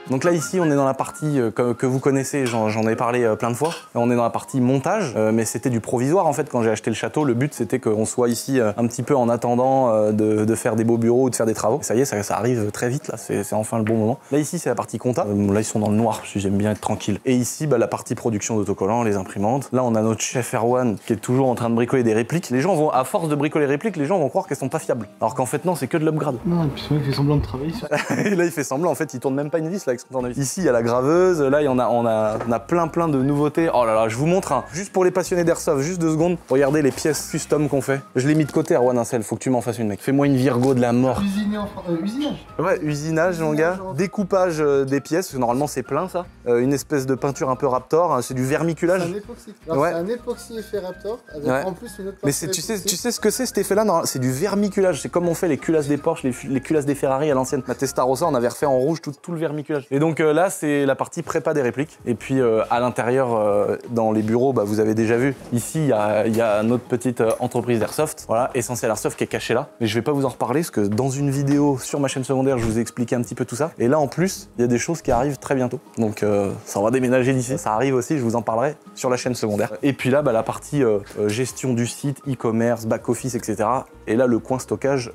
Donc là ici on est dans la partie que vous connaissez, j'en ai parlé plein de fois. On est dans la partie montage, mais c'était du provisoire en fait quand j'ai acheté le château. Le but c'était qu'on soit ici un petit peu en attendant de faire des beaux bureaux ou de faire des travaux. Et ça y est, ça arrive très vite là, c'est enfin le bon moment. Là ici c'est la partie compta, là ils sont dans le noir parce que j'aime bien être tranquille. Et ici bah, la partie production d'autocollants, les imprimantes. Là on a notre chef Erwan qui est toujours en train de bricoler des répliques. Les gens vont, à force de bricoler les répliques, les gens vont croire qu'elles sont pas fiables. Alors qu'en fait non, c'est que de l'upgrade. Non, et puis c'est vrai qu'il fait semblant de travailler sur... Et là il fait semblant, en fait il tourne même pas une vis là. Ici, il y a la graveuse, là, on a plein de nouveautés. Oh là là, je vous montre, hein. Juste pour les passionnés d'airsoft, juste 2 secondes. Regardez les pièces custom qu'on fait. Je l'ai mis de côté, Erwan Incel, faut que tu m'en fasses une, mec. Fais-moi une Virgo de la mort. Usinage. Ouais, usinage, mon gars. Découpage des pièces, parce que normalement, c'est plein, ça. Une espèce de peinture un peu Raptor, hein. C'est du vermiculage. C'est un époxy. Alors, ouais. C'est un époxy effet Raptor, avec en plus une autre partie. Mais tu sais ce que c'est, cet effet-là? C'est du vermiculage. C'est comme on fait les culasses des Porsche, les culasses des Ferrari à l'ancienne. La Testarossa, on avait refait en rouge tout le vermiculage. Et donc là, c'est la partie prépa des répliques. Et puis à l'intérieur, dans les bureaux, bah, vous avez déjà vu, ici il y a notre petite entreprise d'Airsoft, voilà, Essential Airsoft qui est cachée là. Mais je vais pas vous en reparler parce que dans une vidéo sur ma chaîne secondaire, je vous ai expliqué un petit peu tout ça. Et là en plus, il y a des choses qui arrivent très bientôt. Donc ça va déménager d'ici. Ça arrive aussi, je vous en parlerai sur la chaîne secondaire. Et puis là, bah, la partie gestion du site, e-commerce, back-office, etc. Et là, le coin stockage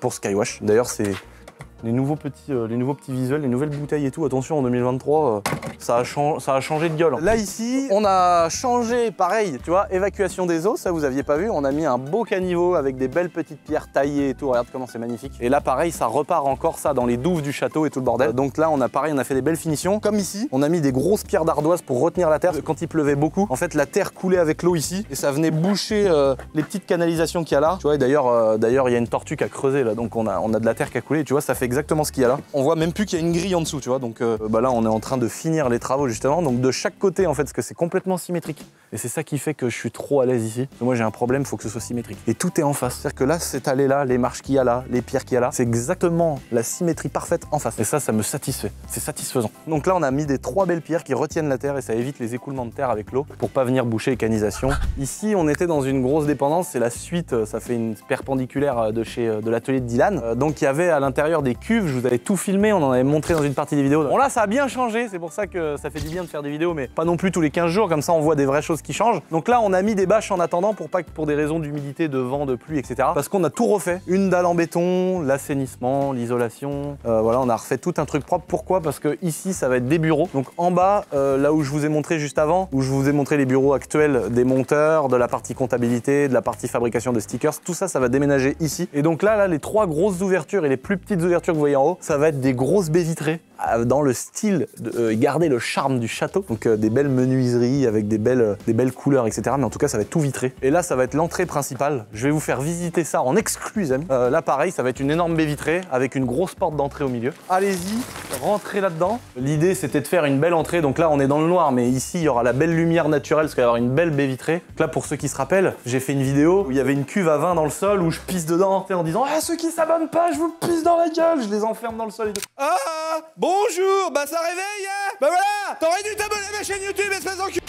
pour Skywash. D'ailleurs, c'est les nouveaux petits visuels, les nouvelles bouteilles et tout. Attention, en 2023, ça a changé de gueule. Là, ici, on a changé, pareil, tu vois, évacuation des eaux, ça vous aviez pas vu. On a mis un beau caniveau avec des belles petites pierres taillées et tout. Regarde comment c'est magnifique. Et là, pareil, ça repart encore ça dans les douves du château et tout le bordel. Donc là, on a pareil, on a fait des belles finitions. Comme ici, on a mis des grosses pierres d'ardoise pour retenir la terre. Quand il pleuvait beaucoup, en fait, la terre coulait avec l'eau ici et ça venait boucher les petites canalisations qu'il y a là. Tu vois, et d'ailleurs, il y a une tortue qui a creusé là, donc on a de la terre qui a coulé. Et tu vois, ça fait exactement ce qu'il y a là. On voit même plus qu'il y a une grille en dessous, tu vois. Donc là, on est en train de finir les travaux justement. Donc de chaque côté, en fait, parce que c'est complètement symétrique. Et c'est ça qui fait que je suis trop à l'aise ici. Parce que moi, j'ai un problème, il faut que ce soit symétrique. Et tout est en face. C'est-à-dire que là, cette allée-là, les marches qu'il y a là, les pierres qu'il y a là, c'est exactement la symétrie parfaite en face. Et ça me satisfait. C'est satisfaisant. Donc là, on a mis des 3 belles pierres qui retiennent la terre et ça évite les écoulements de terre avec l'eau pour pas venir boucher les canalisations. Ici, on était dans une grosse dépendance. C'est la suite, ça fait une perpendiculaire de l'atelier de Dylan. Donc il y avait à l'intérieur des cuves. Je vous avais tout filmé. On en avait montré dans une partie des vidéos. Bon là, ça a bien changé. C'est pour ça que ça fait du bien de faire des vidéos, mais pas non plus tous les 15 jours. Comme ça, on voit des vraies choses qui changent. Donc là, on a mis des bâches en attendant pour des raisons d'humidité, de vent, de pluie, etc. Parce qu'on a tout refait. Une dalle en béton, l'assainissement, l'isolation. Voilà, on a refait tout un truc propre. Pourquoi? Parce que ici, ça va être des bureaux. Donc en bas, là où je vous ai montré juste avant, où je vous ai montré les bureaux actuels des monteurs, de la partie comptabilité, de la partie fabrication de stickers, tout ça, ça va déménager ici. Et donc là, les 3 grosses ouvertures et les plus petites ouvertures que vous voyez en haut, ça va être des grosses baies vitrées dans le style de garder le charme du château. Donc des belles menuiseries avec des belles couleurs, etc. Mais en tout cas, ça va être tout vitré. Et là, ça va être l'entrée principale. Je vais vous faire visiter ça en exclu, les amis. Là, pareil, ça va être une énorme baie vitrée avec une grosse porte d'entrée au milieu. Allez-y, rentrez là-dedans. L'idée, c'était de faire une belle entrée. Donc là, on est dans le noir, mais ici, il y aura la belle lumière naturelle parce qu'il va y avoir une belle baie vitrée. Donc là, pour ceux qui se rappellent, j'ai fait une vidéo où il y avait une cuve à vin dans le sol où je pisse dedans en disant « Ah, ceux qui s'abonnent pas, je vous pisse dans la gueule !» Je les enferme dans le sol et tout. Ah, bonjour, bah ça réveille, hein. Bah voilà, t'aurais dû t'abonner à ma chaîne YouTube, espèce d'enculé.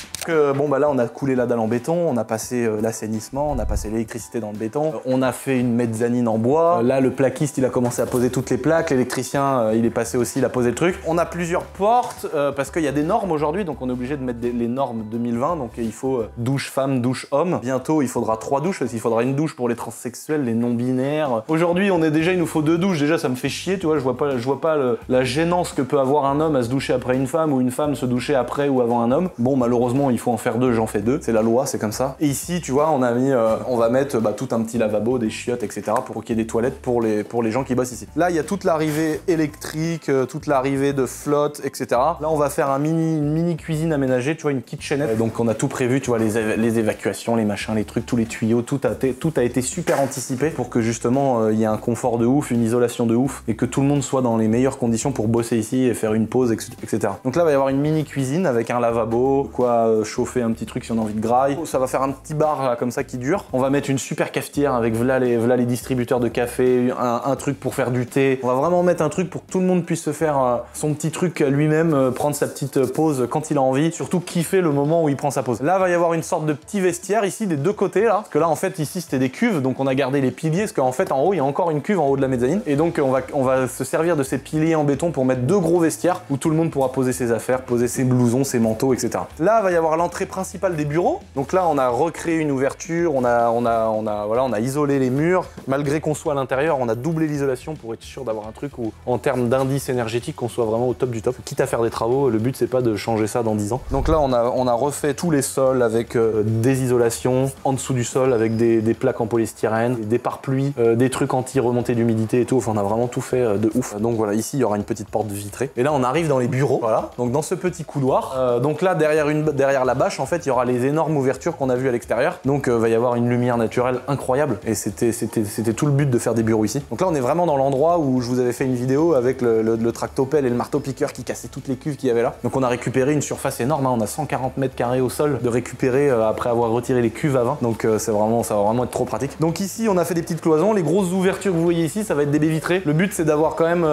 Bon bah là on a coulé la dalle en béton, on a passé l'assainissement, on a passé l'électricité dans le béton, on a fait une mezzanine en bois, là le plaquiste il a commencé à poser toutes les plaques, l'électricien il est passé aussi, il a posé le truc. On a plusieurs portes parce qu'il y a des normes aujourd'hui, donc on est obligé de mettre les normes 2020, donc il faut douche femme, douche homme. Bientôt il faudra 3 douches, parce qu'il faudra une douche pour les transsexuels, les non-binaires. Aujourd'hui il nous faut 2 douches, déjà ça me fait chier, tu vois, je vois pas la gênance que peut avoir un homme à se doucher après une femme ou une femme se doucher après ou avant un homme. Bon malheureusement il faut en faire 2, j'en fais 2, c'est la loi, c'est comme ça. Et ici tu vois on a mis, on va mettre tout un petit lavabo, des chiottes, etc. pour qu'il y ait des toilettes pour les gens qui bossent ici. Là il y a toute l'arrivée électrique, toute l'arrivée de flotte, etc. Là on va faire une mini cuisine aménagée, tu vois, une kitchenette. Donc on a tout prévu, tu vois, les évacuations, les machins, les trucs, tous les tuyaux, tout a été super anticipé pour que justement il y ait un confort de ouf, une isolation de ouf et que tout le monde soit dans les meilleures conditions pour bosser ici et faire une pause, etc. Donc là il va y avoir une mini cuisine avec un lavabo, quoi, chauffer un petit truc si on a envie de graille. Ça va faire un petit bar là, comme ça qui dure. On va mettre une super cafetière avec voilà les distributeurs de café, un truc pour faire du thé. On va vraiment mettre un truc pour que tout le monde puisse se faire son petit truc lui-même, prendre sa petite pause quand il a envie, surtout kiffer le moment où il prend sa pause. Là va y avoir une sorte de petit vestiaire ici des 2 côtés là, parce que là en fait ici c'était des cuves, donc on a gardé les piliers, parce qu'en fait en haut il y a encore une cuve en haut de la mezzanine, et donc on va se servir de ces piliers en béton pour mettre 2 gros vestiaires où tout le monde pourra poser ses affaires, poser ses blousons, ses manteaux, etc. Là va y avoir l'entrée principale des bureaux, donc là on a recréé une ouverture, on a isolé les murs, malgré qu'on soit à l'intérieur, on a doublé l'isolation pour être sûr d'avoir un truc où en termes d'indice énergétique qu'on soit vraiment au top du top. Quitte à faire des travaux, le but c'est pas de changer ça dans 10 ans. Donc là on a refait tous les sols avec des isolations, en dessous du sol avec des plaques en polystyrène, des pare-pluies, des trucs anti-remontée d'humidité et tout, enfin on a vraiment tout fait de ouf. Donc voilà, ici il y aura une petite porte vitrée. Et là on arrive dans les bureaux, voilà, donc dans ce petit couloir. Donc là derrière la bâche en fait il y aura les énormes ouvertures qu'on a vues à l'extérieur. Donc va y avoir une lumière naturelle incroyable et c'était tout le but de faire des bureaux ici. Donc là on est vraiment dans l'endroit où je vous avais fait une vidéo avec le tractopelle et le marteau-piqueur qui cassait toutes les cuves qu'il y avait là. Donc on a récupéré une surface énorme, hein, on a 140 mètres carrés au sol de récupérer après avoir retiré les cuves à vin. Donc ça va vraiment être trop pratique. Donc ici on a fait des petites cloisons, les grosses ouvertures que vous voyez ici ça va être des baies vitrées. Le but c'est d'avoir quand même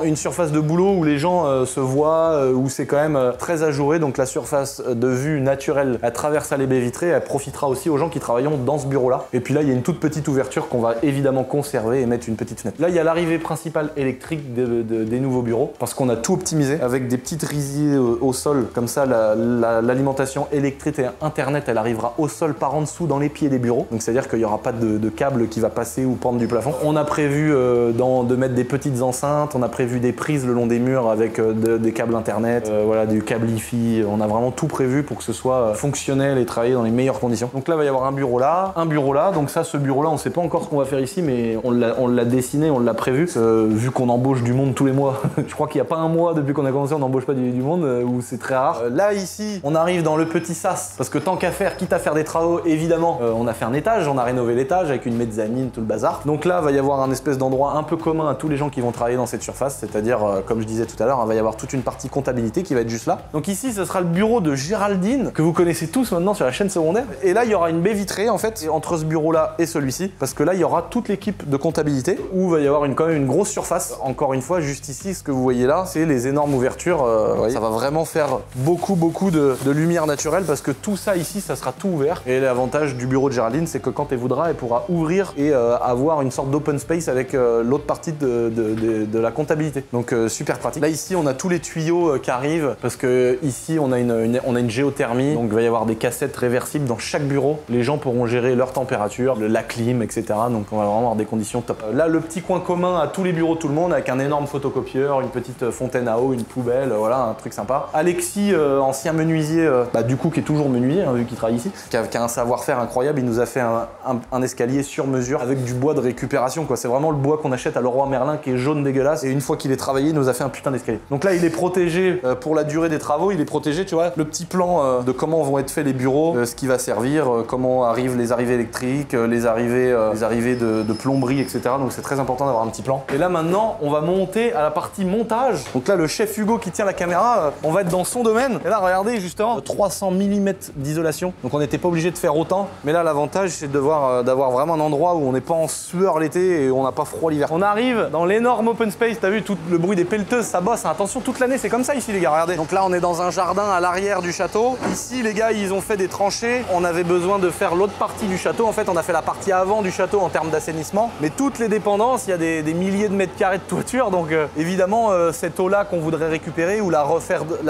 une surface de boulot où les gens se voient, où c'est quand même très ajouré. Donc la surface de vue naturelle à travers sa baie vitrée, elle profitera aussi aux gens qui travaillent dans ce bureau-là. Et puis là, il y a une toute petite ouverture qu'on va évidemment conserver et mettre une petite fenêtre. Là, il y a l'arrivée principale électrique des nouveaux bureaux parce qu'on a tout optimisé avec des petites riziers au sol. Comme ça, l'alimentation électrique et Internet, elle arrivera au sol par en dessous dans les pieds des bureaux. Donc, c'est-à-dire qu'il n'y aura pas de câble qui va passer ou pendre du plafond. On a prévu de mettre des petites enceintes, on a prévu des prises le long des murs avec des câbles Internet, voilà, du câble Wi-Fi. On a vraiment tout prévu pour que ce soit fonctionnel et travailler dans les meilleures conditions. Donc là, il va y avoir un bureau là. Donc ça, ce bureau-là, on ne sait pas encore ce qu'on va faire ici, mais on l'a dessiné, on l'a prévu. Vu qu'on embauche du monde tous les mois, je crois qu'il n'y a pas un mois depuis qu'on a commencé, on n'embauche pas du monde, ou c'est très rare. Là, ici, on arrive dans le petit sas, parce que tant qu'à faire, quitte à faire des travaux, évidemment, on a fait un étage, on a rénové l'étage avec une mezzanine, tout le bazar. Donc là, il va y avoir un espèce d'endroit un peu commun à tous les gens qui vont travailler dans cette surface, c'est-à-dire, comme je disais tout à l'heure, il va y avoir toute une partie comptabilité qui va être juste là. Donc ici, ce sera le bureau de Géraldine, que vous connaissez tous maintenant sur la chaîne secondaire. Et là, il y aura une baie vitrée, en fait, entre ce bureau-là et celui-ci, parce que là, il y aura toute l'équipe de comptabilité, où il va y avoir quand même une grosse surface. Encore une fois, juste ici, ce que vous voyez là, c'est les énormes ouvertures. Ça va vraiment faire beaucoup de lumière naturelle, parce que tout ça ici, ça sera tout ouvert. Et l'avantage du bureau de Géraldine, c'est que quand elle voudra, elle pourra ouvrir et avoir une sorte d'open space avec l'autre partie de la comptabilité. Donc super pratique. Là ici, on a tous les tuyaux qui arrivent, parce que ici, on a une géothermie, donc il va y avoir des cassettes réversibles dans chaque bureau. Les gens pourront gérer leur température, la clim, etc. Donc on va vraiment avoir des conditions top. Là, le petit coin commun à tous les bureaux de tout le monde, avec un énorme photocopieur, une petite fontaine à eau, une poubelle, voilà, un truc sympa. Alexis, ancien menuisier, du coup qui est toujours menuisier, hein, vu qu'il travaille ici, qui a un savoir-faire incroyable, il nous a fait un escalier sur mesure avec du bois de récupération, quoi. C'est vraiment le bois qu'on achète à Leroy Merlin qui est jaune dégueulasse, et une fois qu'il est travaillé, il nous a fait un putain d'escalier. Donc là, il est protégé pour la durée des travaux, il est protégé, tu vois, le petit plan de comment vont être faits les bureaux, ce qui va servir, comment arrivent les arrivées électriques, les arrivées de plomberie, etc. Donc c'est très important d'avoir un petit plan. Et là maintenant, on va monter à la partie montage. Donc là, le chef Hugo qui tient la caméra, on va être dans son domaine. Et là, regardez justement, 300 mm d'isolation. Donc on n'était pas obligé de faire autant. Mais là, l'avantage, c'est d'avoir vraiment un endroit où on n'est pas en sueur l'été et on n'a pas froid l'hiver. On arrive dans l'énorme open space. T'as vu tout le bruit des pelleteuses, ça bosse. Attention, toute l'année, c'est comme ça ici, les gars. Regardez. Donc là, on est dans un jardin à l'arrière du château. Ici, les gars, ils ont fait des tranchées. On avait besoin de faire l'autre partie du château. En fait, on a fait la partie avant du château en termes d'assainissement. Mais toutes les dépendances, il y a des milliers de mètres carrés de toiture. Donc évidemment, cette eau-là qu'on voudrait récupérer ou la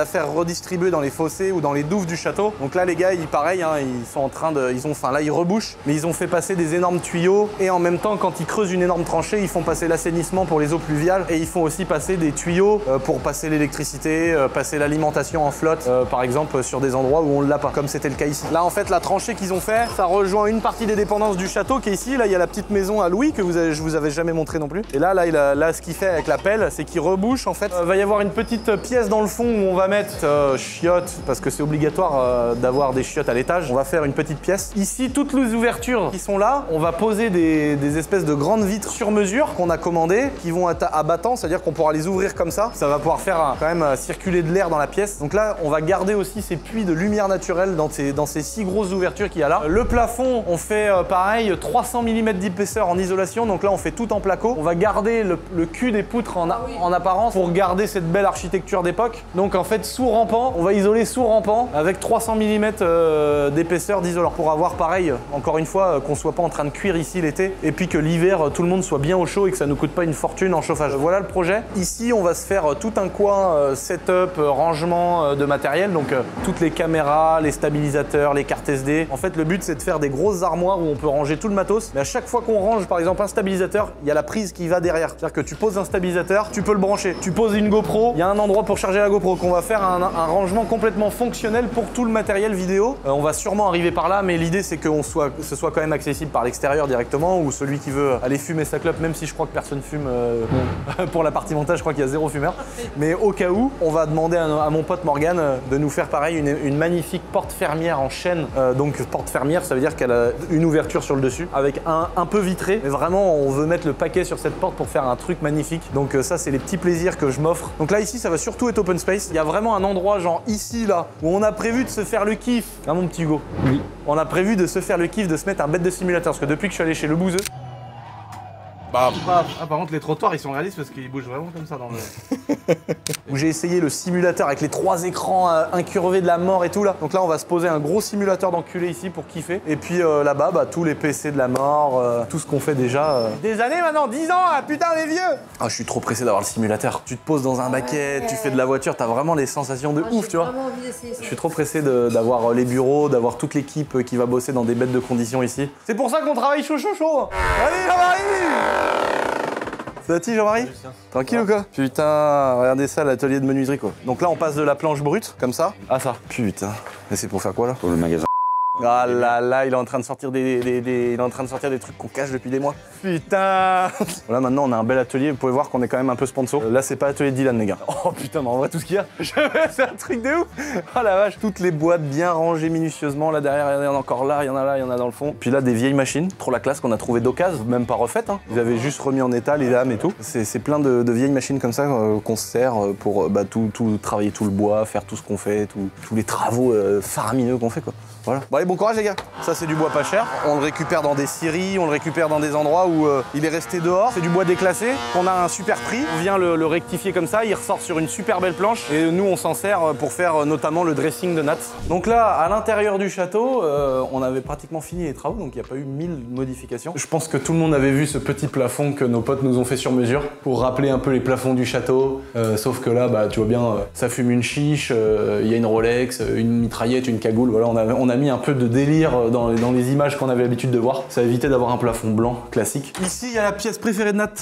faire redistribuer dans les fossés ou dans les douves du château. Donc là, les gars, pareil, hein, ils sont en train de... Là, ils rebouchent, mais ils ont fait passer des énormes tuyaux. Et en même temps, quand ils creusent une énorme tranchée, ils font passer l'assainissement pour les eaux pluviales. Et ils font aussi passer des tuyaux pour passer l'électricité, passer l'alimentation en flotte, par exemple, sur des endroits où on ne l'a pas, comme c'était le cas ici. Là, en fait, la tranchée qu'ils ont fait, ça rejoint une partie des dépendances du château qui est ici. Là, il y a la petite maison à Louis que je vous avais jamais montré non plus. Et là, ce qu'il fait avec la pelle, c'est qu'il rebouche. En fait, va y avoir une petite pièce dans le fond où on va mettre chiottes, parce que c'est obligatoire d'avoir des chiottes à l'étage. On va faire une petite pièce. Ici, toutes les ouvertures qui sont là, on va poser des espèces de grandes vitres sur mesure qu'on a commandées, qui vont être à battant, c'est-à-dire qu'on pourra les ouvrir comme ça. Ça va pouvoir faire quand même circuler de l'air dans la pièce. Donc là, on va garder aussi ces puits de lumière naturelle dans ces 6 grosses ouvertures qu'il y a là. Le plafond, on fait pareil, 300 mm d'épaisseur en isolation. Donc là, on fait tout en placo. On va garder le cul des poutres en apparence pour garder cette belle architecture d'époque. Donc en fait, sous rampant, on va isoler sous rampant avec 300 mm d'épaisseur d'isolant pour avoir pareil, encore une fois, qu'on soit pas en train de cuire ici l'été et puis que l'hiver, tout le monde soit bien au chaud et que ça nous coûte pas une fortune en chauffage. Voilà le projet. Ici, on va se faire tout un coin setup, rangement de matériel, donc toutes les caméras, les stabilisateurs, les cartes SD. En fait, le but, c'est de faire des grosses armoires où on peut ranger tout le matos. Mais à chaque fois qu'on range, par exemple, un stabilisateur, il y a la prise qui va derrière. C'est-à-dire que tu poses un stabilisateur, tu peux le brancher. Tu poses une GoPro, il y a un endroit pour charger la GoPro. Qu'on va faire un rangement complètement fonctionnel pour tout le matériel vidéo. On va sûrement arriver par là, mais l'idée, c'est que ce soit quand même accessible par l'extérieur directement, ou celui qui veut aller fumer sa clope, même si je crois que personne fume pour la partie montage, je crois qu'il y a 0 fumeur. Mais au cas où, on va demander à mon pote Morgane de nous faire pareil une magnifique porte fermière en chêne. Donc porte fermière, ça veut dire qu'elle a une ouverture sur le dessus avec un peu vitré, mais vraiment on veut mettre le paquet sur cette porte pour faire un truc magnifique. Donc ça, c'est les petits plaisirs que je m'offre. Donc là ici, ça va surtout être open space. Il y a vraiment un endroit genre ici là où on a prévu de se faire le kiff. Hein, mon petit Hugo? Oui. On a prévu de se faire le kiff de se mettre un bête de simulateur, parce que depuis que je suis allé chez le bouseux. Par contre, les trottoirs ils sont réalistes parce qu'ils bougent vraiment comme ça dans le. Où j'ai essayé le simulateur avec les 3 écrans incurvés de la mort et tout là. Donc là on va se poser un gros simulateur d'enculé ici pour kiffer. Et puis là-bas, bah, tous les PC de la mort, tout ce qu'on fait déjà. Des années maintenant, 10 ans, ah, putain les vieux. Ah, je suis trop pressé d'avoir le simulateur. Tu te poses dans un baquet, tu fais de la voiture, t'as vraiment les sensations de ouf, tu vois. Je suis trop pressé d'avoir les bureaux, d'avoir toute l'équipe qui va bosser dans des bêtes de conditions ici. C'est pour ça qu'on travaille chaud. Allez Jean-Marie. Ça va-t-il Jean-Marie? Tranquille ou quoi? Putain, regardez ça, l'atelier de menuiserie quoi. Donc là on passe de la planche brute, comme ça, à ça. Putain, mais c'est pour faire quoi là? Pour le magasin. Ah là là, il est en train de sortir il est en train de sortir des trucs qu'on cache depuis des mois. Putain. Voilà, maintenant on a un bel atelier, vous pouvez voir qu'on est quand même un peu sponsor. Là c'est pas l'atelier de Dylan les gars. Oh putain, mais en vrai tout ce qu'il y a, c'est un truc de ouf. Oh la vache, toutes les boîtes bien rangées minutieusement. Là derrière, il y en a encore là, il y en a dans le fond. Puis là des vieilles machines, trop la classe qu'on a trouvé d'occasion, même pas refaites. Hein. Ils avaient juste remis en état les lames et tout. C'est plein de vieilles machines comme ça qu'on se sert pour tout travailler tout le bois, faire tout ce qu'on fait, tous les travaux faramineux qu'on fait quoi. Voilà. Bon allez, bon courage les gars. Ça c'est du bois pas cher. On le récupère dans des scieries, on le récupère dans des endroits où il est resté dehors. C'est du bois déclassé, qu'on a un super prix. On vient le rectifier comme ça, il ressort sur une super belle planche. Et nous on s'en sert pour faire notamment le dressing de Nat. Donc là, à l'intérieur du château, on avait pratiquement fini les travaux, donc il n'y a pas eu 1000 modifications. Je pense que tout le monde avait vu ce petit plafond que nos potes nous ont fait sur mesure pour rappeler un peu les plafonds du château. Sauf que là, bah, tu vois bien, ça fume une chiche, il y a une Rolex, une mitraillette, une cagoule. Voilà, on a mis un peu de délire dans les images qu'on avait l'habitude de voir. Ça évitait d'avoir un plafond blanc classique. Ici, il y a la pièce préférée de Nat.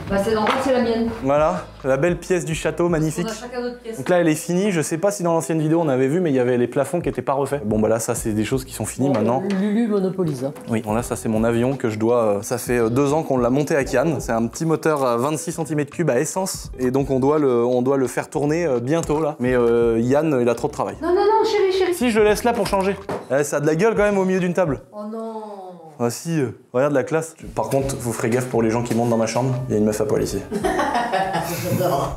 Bah c'est normal, c'est la mienne. Voilà, la belle pièce du château, magnifique. On a chacun notre pièce. Donc là, elle est finie. Je sais pas si dans l'ancienne vidéo on avait vu, mais il y avait les plafonds qui étaient pas refaits. Bon bah là, ça c'est des choses qui sont finies maintenant. Lulu monopolise. Hein. Oui, bon là, ça c'est mon avion que je dois. Ça fait 2 ans qu'on l'a monté à Kian. C'est un petit moteur à 26 cm3 à essence, et donc on doit le faire tourner bientôt là. Mais Yann, il a trop de travail. Non, chérie. Si, je le laisse là pour changer. Ça a de la gueule quand même au milieu d'une table. Oh non. Ah si, regarde la classe. Par contre, vous ferez gaffe pour les gens qui montent dans ma chambre, il y a une meuf à poil ici.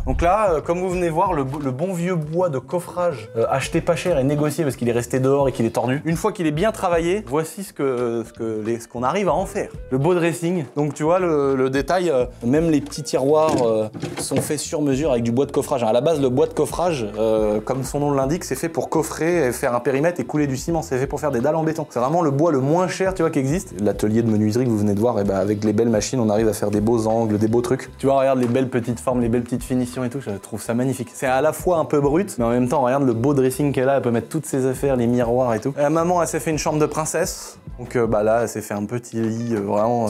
Donc là, comme vous venez voir, le bon vieux bois de coffrage acheté pas cher et négocié parce qu'il est resté dehors et qu'il est tordu. Une fois qu'il est bien travaillé, voici ce qu'on arrive à en faire. Le beau dressing. Donc tu vois le détail, même les petits tiroirs sont faits sur mesure avec du bois de coffrage. À la base, le bois de coffrage, comme son nom l'indique, c'est fait pour coffrer, faire un périmètre et couler du ciment. C'est fait pour faire des dalles en béton. C'est vraiment le bois le moins cher, tu vois, qui existe. L'atelier de menuiserie que vous venez de voir, et bah, avec les belles machines, on arrive à faire des beaux angles, des beaux trucs. Tu vois, regarde les belles petites formes, les belles petites finitions et tout, je trouve ça magnifique. C'est à la fois un peu brut, mais en même temps, regarde le beau dressing qu'elle a, elle peut mettre toutes ses affaires, les miroirs et tout. Maman, elle s'est fait une chambre de princesse, donc bah là, elle s'est fait un petit lit vraiment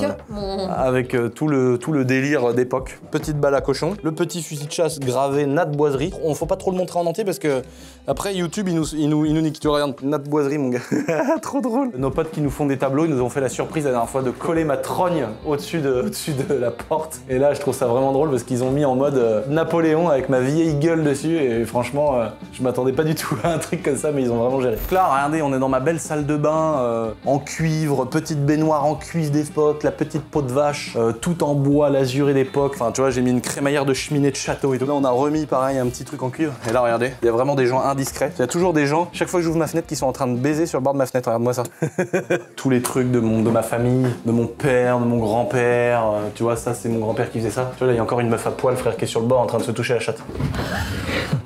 avec tout le délire d'époque. Petite balle à cochon, le petit fusil de chasse gravé Nat Boiserie. On faut pas trop le montrer en entier parce que après YouTube, il nous nique. Tu vois, regarde, Nat Boiserie, mon gars. Trop drôle. Nos potes qui nous font des tableaux, ils nous ont fait la surprise la dernière fois de coller ma trogne au-dessus de la porte. Et là, je trouve ça vraiment drôle parce qu'ils ont mis en mode Napoléon avec ma vieille gueule dessus. Et franchement, je m'attendais pas du tout à un truc comme ça, mais ils ont vraiment géré. Donc là, regardez, on est dans ma belle salle de bain en cuivre, petite baignoire en cuisse d'époque, la petite peau de vache, tout en bois, l'azuré d'époque. Enfin, tu vois, j'ai mis une crémaillère de cheminée de château et tout. Là, on a remis pareil un petit truc en cuivre. Et là, regardez, il y a vraiment des gens indiscrets. Il y a toujours des gens, chaque fois que j'ouvre ma fenêtre, qui sont en train de baiser sur le bord de ma fenêtre. Regarde-moi ça. Tous les trucs de ma famille, de mon père, de mon grand-père. Tu vois, ça, c'est mon grand-père qui faisait ça. Tu vois, là, il y a encore une meuf à poil, frère, qui est sur le bord en train de se toucher la chatte.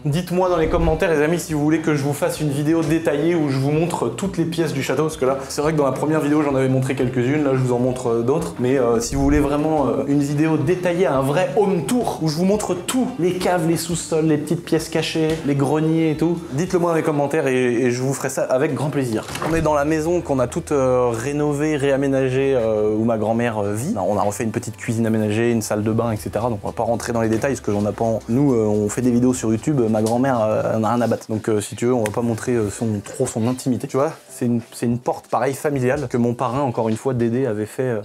Dites-moi dans les commentaires, les amis, si vous voulez que je vous fasse une vidéo détaillée où je vous montre toutes les pièces du château. Parce que là, c'est vrai que dans la première vidéo, j'en avais montré quelques-unes. Là, je vous en montre d'autres. Mais si vous voulez vraiment une vidéo détaillée, un vrai home tour, où je vous montre tout, les caves, les sous-sols, les petites pièces cachées, les greniers et tout, dites-le moi dans les commentaires et je vous ferai ça avec grand plaisir. On est dans la maison qu'on a toute rénovée, réaménagée, où ma grand-mère vit. On a refait une petite cuisine aménagée, une salle de bain, etc. Donc on va pas rentrer dans les détails parce que j'en ai pas. Nous, on fait des vidéos sur YouTube, ma grand-mère en a rien à battre. Donc si tu veux, on va pas montrer trop son intimité. Tu vois, c'est une porte pareil familiale que mon parrain, encore une fois, Dédé, avait fait,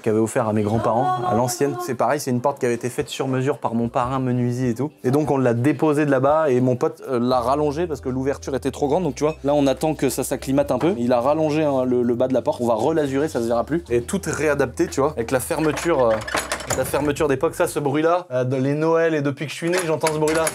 qu'avait offert à mes grands-parents à l'ancienne. C'est pareil, c'est une porte qui avait été faite sur mesure par mon parrain menuisier et tout. Et donc on l'a déposée de là-bas et mon pote l'a rallongée parce que l'ouverture était trop grande. Donc tu vois, là on attend que ça s'acclimate un peu. Il a rallongé le bas de la porte. On va relasurer, ça se verra plus. Et tout est réadapté, tu vois, avec la fermeture. La fermeture d'époque, ça, ce bruit-là, les Noëls et depuis que je suis né, j'entends ce bruit-là.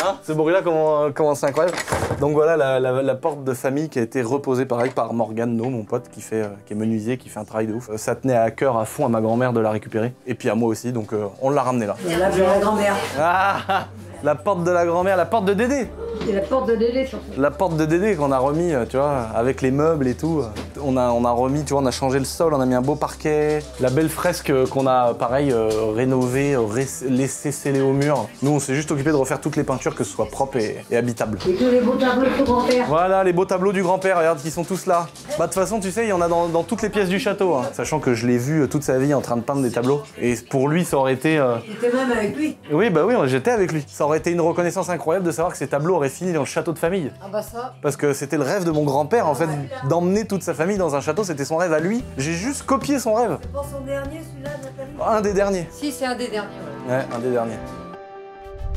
Hein, ce bruit-là, comment c'est incroyable. Donc voilà la porte de famille qui a été reposée pareil par Morgane No, mon pote, qui est menuisier, qui fait un travail de ouf. Ça tenait à cœur à fond à ma grand-mère de la récupérer. Et puis à moi aussi, donc on l'a ramené là. Et là, j'ai la grand-mère. Ah, La porte de la grand-mère, la porte de Dédé. Et la porte de Dédé surtout. La porte de Dédé qu'on a remis, tu vois, avec les meubles et tout. On a remis, tu vois, on a changé le sol, on a mis un beau parquet. La belle fresque qu'on a, pareil, rénovée, laissée sceller au mur. Nous, on s'est juste occupé de refaire toutes les peintures, que ce soit propre et habitable. Et tous les beaux tableaux de ton grand-père. Voilà, les beaux tableaux du grand-père, regarde, qui sont tous là. Bah, de toute façon, tu sais, il y en a dans toutes les pièces du château, hein. Sachant que je l'ai vu toute sa vie en train de peindre des tableaux. Et pour lui, ça aurait été... J'étais même avec lui. Oui, bah oui, j'étais avec lui. Ça aurait été une reconnaissance incroyable de savoir que ces tableaux auraient fini dans le château de famille. Ah bah ça. Parce que c'était le rêve de mon grand-père, en fait, d'emmener toute sa famille dans un château, c'était son rêve à lui. J'ai juste copié son rêve. C'est pas son dernier celui-là, Nathalie? Un des derniers. Si, c'est un des derniers, ouais. Ouais, un des derniers.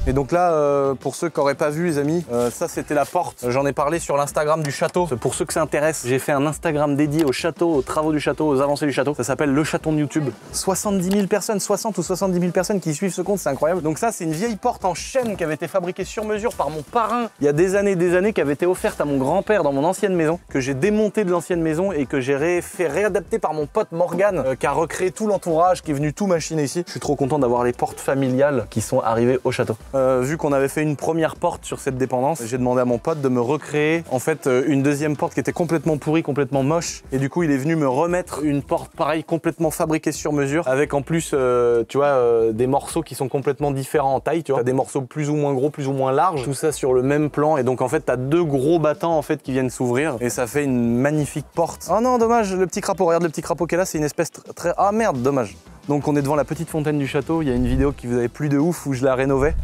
Et donc là, pour ceux qui n'auraient pas vu, les amis, ça c'était la porte. J'en ai parlé sur l'Instagram du château. Pour ceux que ça intéresse, j'ai fait un Instagram dédié au château, aux travaux du château, aux avancées du château. Ça s'appelle Le Chaton de YouTube. 70 000 personnes, 60 ou 70 000 personnes qui suivent ce compte, c'est incroyable. Donc ça, c'est une vieille porte en chêne qui avait été fabriquée sur mesure par mon parrain il y a des années, qui avait été offerte à mon grand-père dans mon ancienne maison, que j'ai démontée de l'ancienne maison et que j'ai fait réadapter par mon pote Morgane, qui a recréé tout l'entourage, qui est venu tout machiner ici. Je suis trop content d'avoir les portes familiales qui sont arrivées au château. Vu qu'on avait fait une première porte sur cette dépendance, j'ai demandé à mon pote de me recréer en fait une deuxième porte qui était complètement pourrie, complètement moche, et du coup il est venu me remettre une porte pareille complètement fabriquée sur mesure, avec en plus tu vois des morceaux qui sont complètement différents en taille, tu vois, des morceaux plus ou moins gros, plus ou moins larges, tout ça sur le même plan, et donc en fait t'as deux gros battants en fait qui viennent s'ouvrir et ça fait une magnifique porte. Oh non, dommage, le petit crapaud, regarde le petit crapaud qui est là, c'est une espèce très... Ah merde, dommage. Donc on est devant la petite fontaine du château, il y a une vidéo qui vous avait plu de ouf où je la rénovais.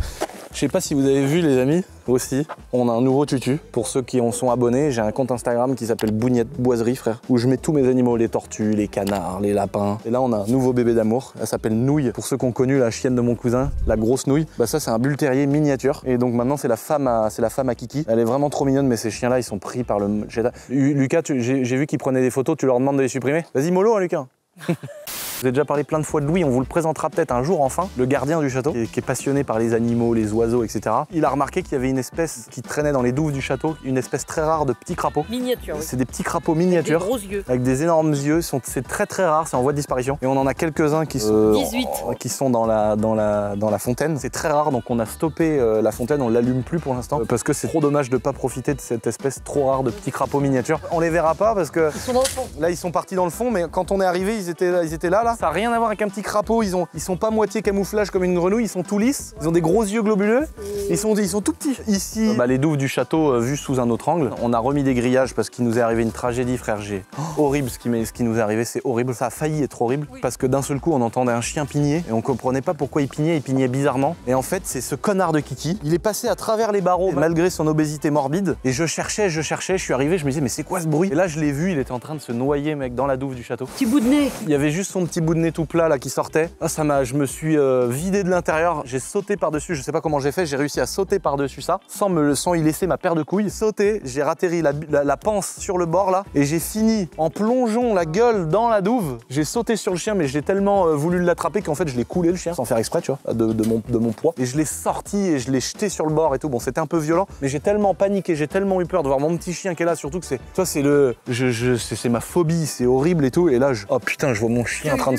Je sais pas si vous avez vu les amis, aussi, on a un nouveau tutu. Pour ceux qui en sont abonnés, j'ai un compte Instagram qui s'appelle Bougnette Boiserie, frère, où je mets tous mes animaux, les tortues, les canards, les lapins. Et là, on a un nouveau bébé d'amour, elle s'appelle Nouille. Pour ceux qui ont connu la chienne de mon cousin, la grosse Nouille, bah ça c'est un bull terrier miniature. Et donc maintenant c'est la femme à Kiki. Elle est vraiment trop mignonne, mais ces chiens-là, ils sont pris par le... Lucas, j'ai vu qu'ils prenaient des photos, tu leur demandes de les supprimer? Vas-y mollo, hein, Lucas. Je vous ai déjà parlé plein de fois de Louis, on vous le présentera peut-être un jour enfin, le gardien du château, qui est passionné par les animaux, les oiseaux, etc. Il a remarqué qu'il y avait une espèce qui traînait dans les douves du château, une espèce très rare de petits crapauds. Miniature, oui. C'est des petits crapauds miniatures. Avec des gros yeux. Avec des énormes yeux, c'est très très rare, c'est en voie de disparition. Et on en a quelques-uns qui sont, 18. Qui sont dans la fontaine. C'est très rare, donc on a stoppé la fontaine, on l'allume plus pour l'instant, parce que c'est trop dommage de pas profiter de cette espèce trop rare de petits crapauds miniatures. On les verra pas parce que... Ils sont dans le fond. Là, ils sont partis dans le fond, mais quand on est arrivé, ils étaient là. Ça n'a rien à voir avec un petit crapaud, ils sont pas moitié camouflage comme une grenouille, ils sont tout lisses, ils ont des gros yeux globuleux, ils sont tout petits. Ici, les douves du château vues sous un autre angle. On a remis des grillages parce qu'il nous est arrivé une tragédie, frère G. Horrible ce qui nous est arrivé, c'est horrible. Ça a failli être horrible parce que d'un seul coup, on entendait un chien pigner et on comprenait pas pourquoi il pignait bizarrement. Et en fait, c'est ce connard de Kiki. Il est passé à travers les barreaux malgré son obésité morbide. Et je cherchais, je suis arrivé, je me disais, mais c'est quoi ce bruit? Et là, je l'ai vu, il était en train de se noyer, mec, dans la douve du château. Petit bout de nez. Il y avait juste son petit bout de nez tout plat là qui sortait. Ah, je me suis vidé de l'intérieur. J'ai sauté par-dessus, je sais pas comment j'ai fait, j'ai réussi à sauter par-dessus ça sans y laisser ma paire de couilles. Sauté, j'ai ratterri la panse sur le bord là et j'ai fini en plongeant la gueule dans la douve. J'ai sauté sur le chien, mais j'ai tellement voulu l'attraper qu'en fait je l'ai coulé le chien sans faire exprès, tu vois, de mon poids. Et je l'ai sorti et je l'ai jeté sur le bord et tout. Bon, c'était un peu violent, mais j'ai tellement paniqué, j'ai tellement eu peur de voir mon petit chien qui est là, surtout que c'est ma phobie, c'est horrible et tout. Et là, oh putain, je vois mon chien en train de...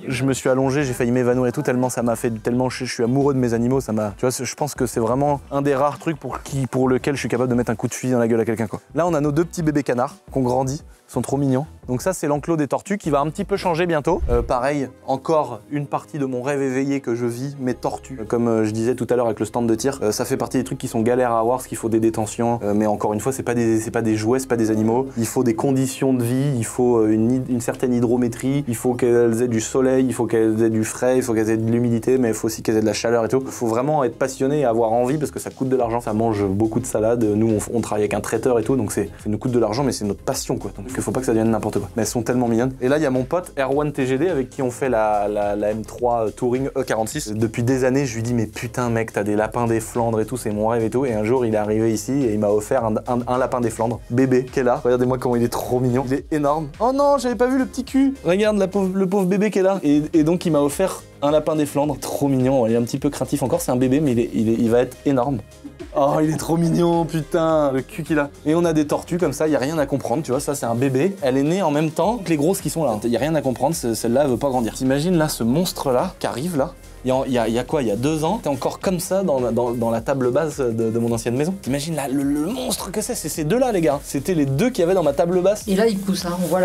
Je me suis allongé, j'ai failli m'évanouir et tout, tellement ça m'a fait, tellement je suis amoureux de mes animaux, ça m'a... Tu vois, je pense que c'est vraiment un des rares trucs pour lequel je suis capable de mettre un coup de fusil dans la gueule à quelqu'un, quoi. Là, on a nos deux petits bébés canards qui ont grandi, sont trop mignons. Donc ça, c'est l'enclos des tortues qui va un petit peu changer bientôt. Pareil, encore une partie de mon rêve éveillé que je vis, mes tortues. Comme je disais tout à l'heure avec le stand de tir, ça fait partie des trucs qui sont galères à avoir, parce qu'il faut des détentions. Mais encore une fois, c'est pas des jouets, c'est pas des animaux. Il faut des conditions de vie, il faut une certaine hydrométrie, il faut qu'elles aient du soleil, il faut qu'elles aient du frais, il faut qu'elles aient de l'humidité, mais il faut aussi qu'elles aient de la chaleur et tout. Il faut vraiment être passionné et avoir envie, parce que ça coûte de l'argent, ça mange beaucoup de salade. Nous, on travaille avec un traiteur et tout, donc ça nous coûte de l'argent, mais c'est notre passion, quoi. Donc il faut pas que ça devienne n'importe quoi. Mais elles sont tellement mignonnes. Et là, il y a mon pote Erwan TGD avec qui on fait la M3 Touring E46. Depuis des années, je lui dis, mais putain, mec, t'as des lapins des Flandres et tout, c'est mon rêve et tout. Et un jour, il est arrivé ici et il m'a offert un lapin des Flandres, bébé, qui est là. Regardez-moi comment il est trop mignon. Il est énorme. Oh non, j'avais pas vu le petit cul. Regarde le pauvre bébé qui est là. Et donc, il m'a offert un lapin des Flandres, trop mignon. Il est un petit peu craintif encore, c'est un bébé, mais il va être énorme. Oh, il est trop mignon, putain, le cul qu'il a. Et on a des tortues comme ça, il y a rien à comprendre, tu vois, ça c'est un bébé. Elle est née en même temps que les grosses qui sont là. Il y a rien à comprendre, celle-là elle veut pas grandir. T'imagines là ce monstre là qui arrive là. Il y a quoi, il y a 2 ans, t'es encore comme ça dans la table basse de mon ancienne maison. T'imagines là, le monstre que c'est ces deux-là, les gars. C'était les 2 qu'il y avait dans ma table basse. Et là, il pousse, hein. On voit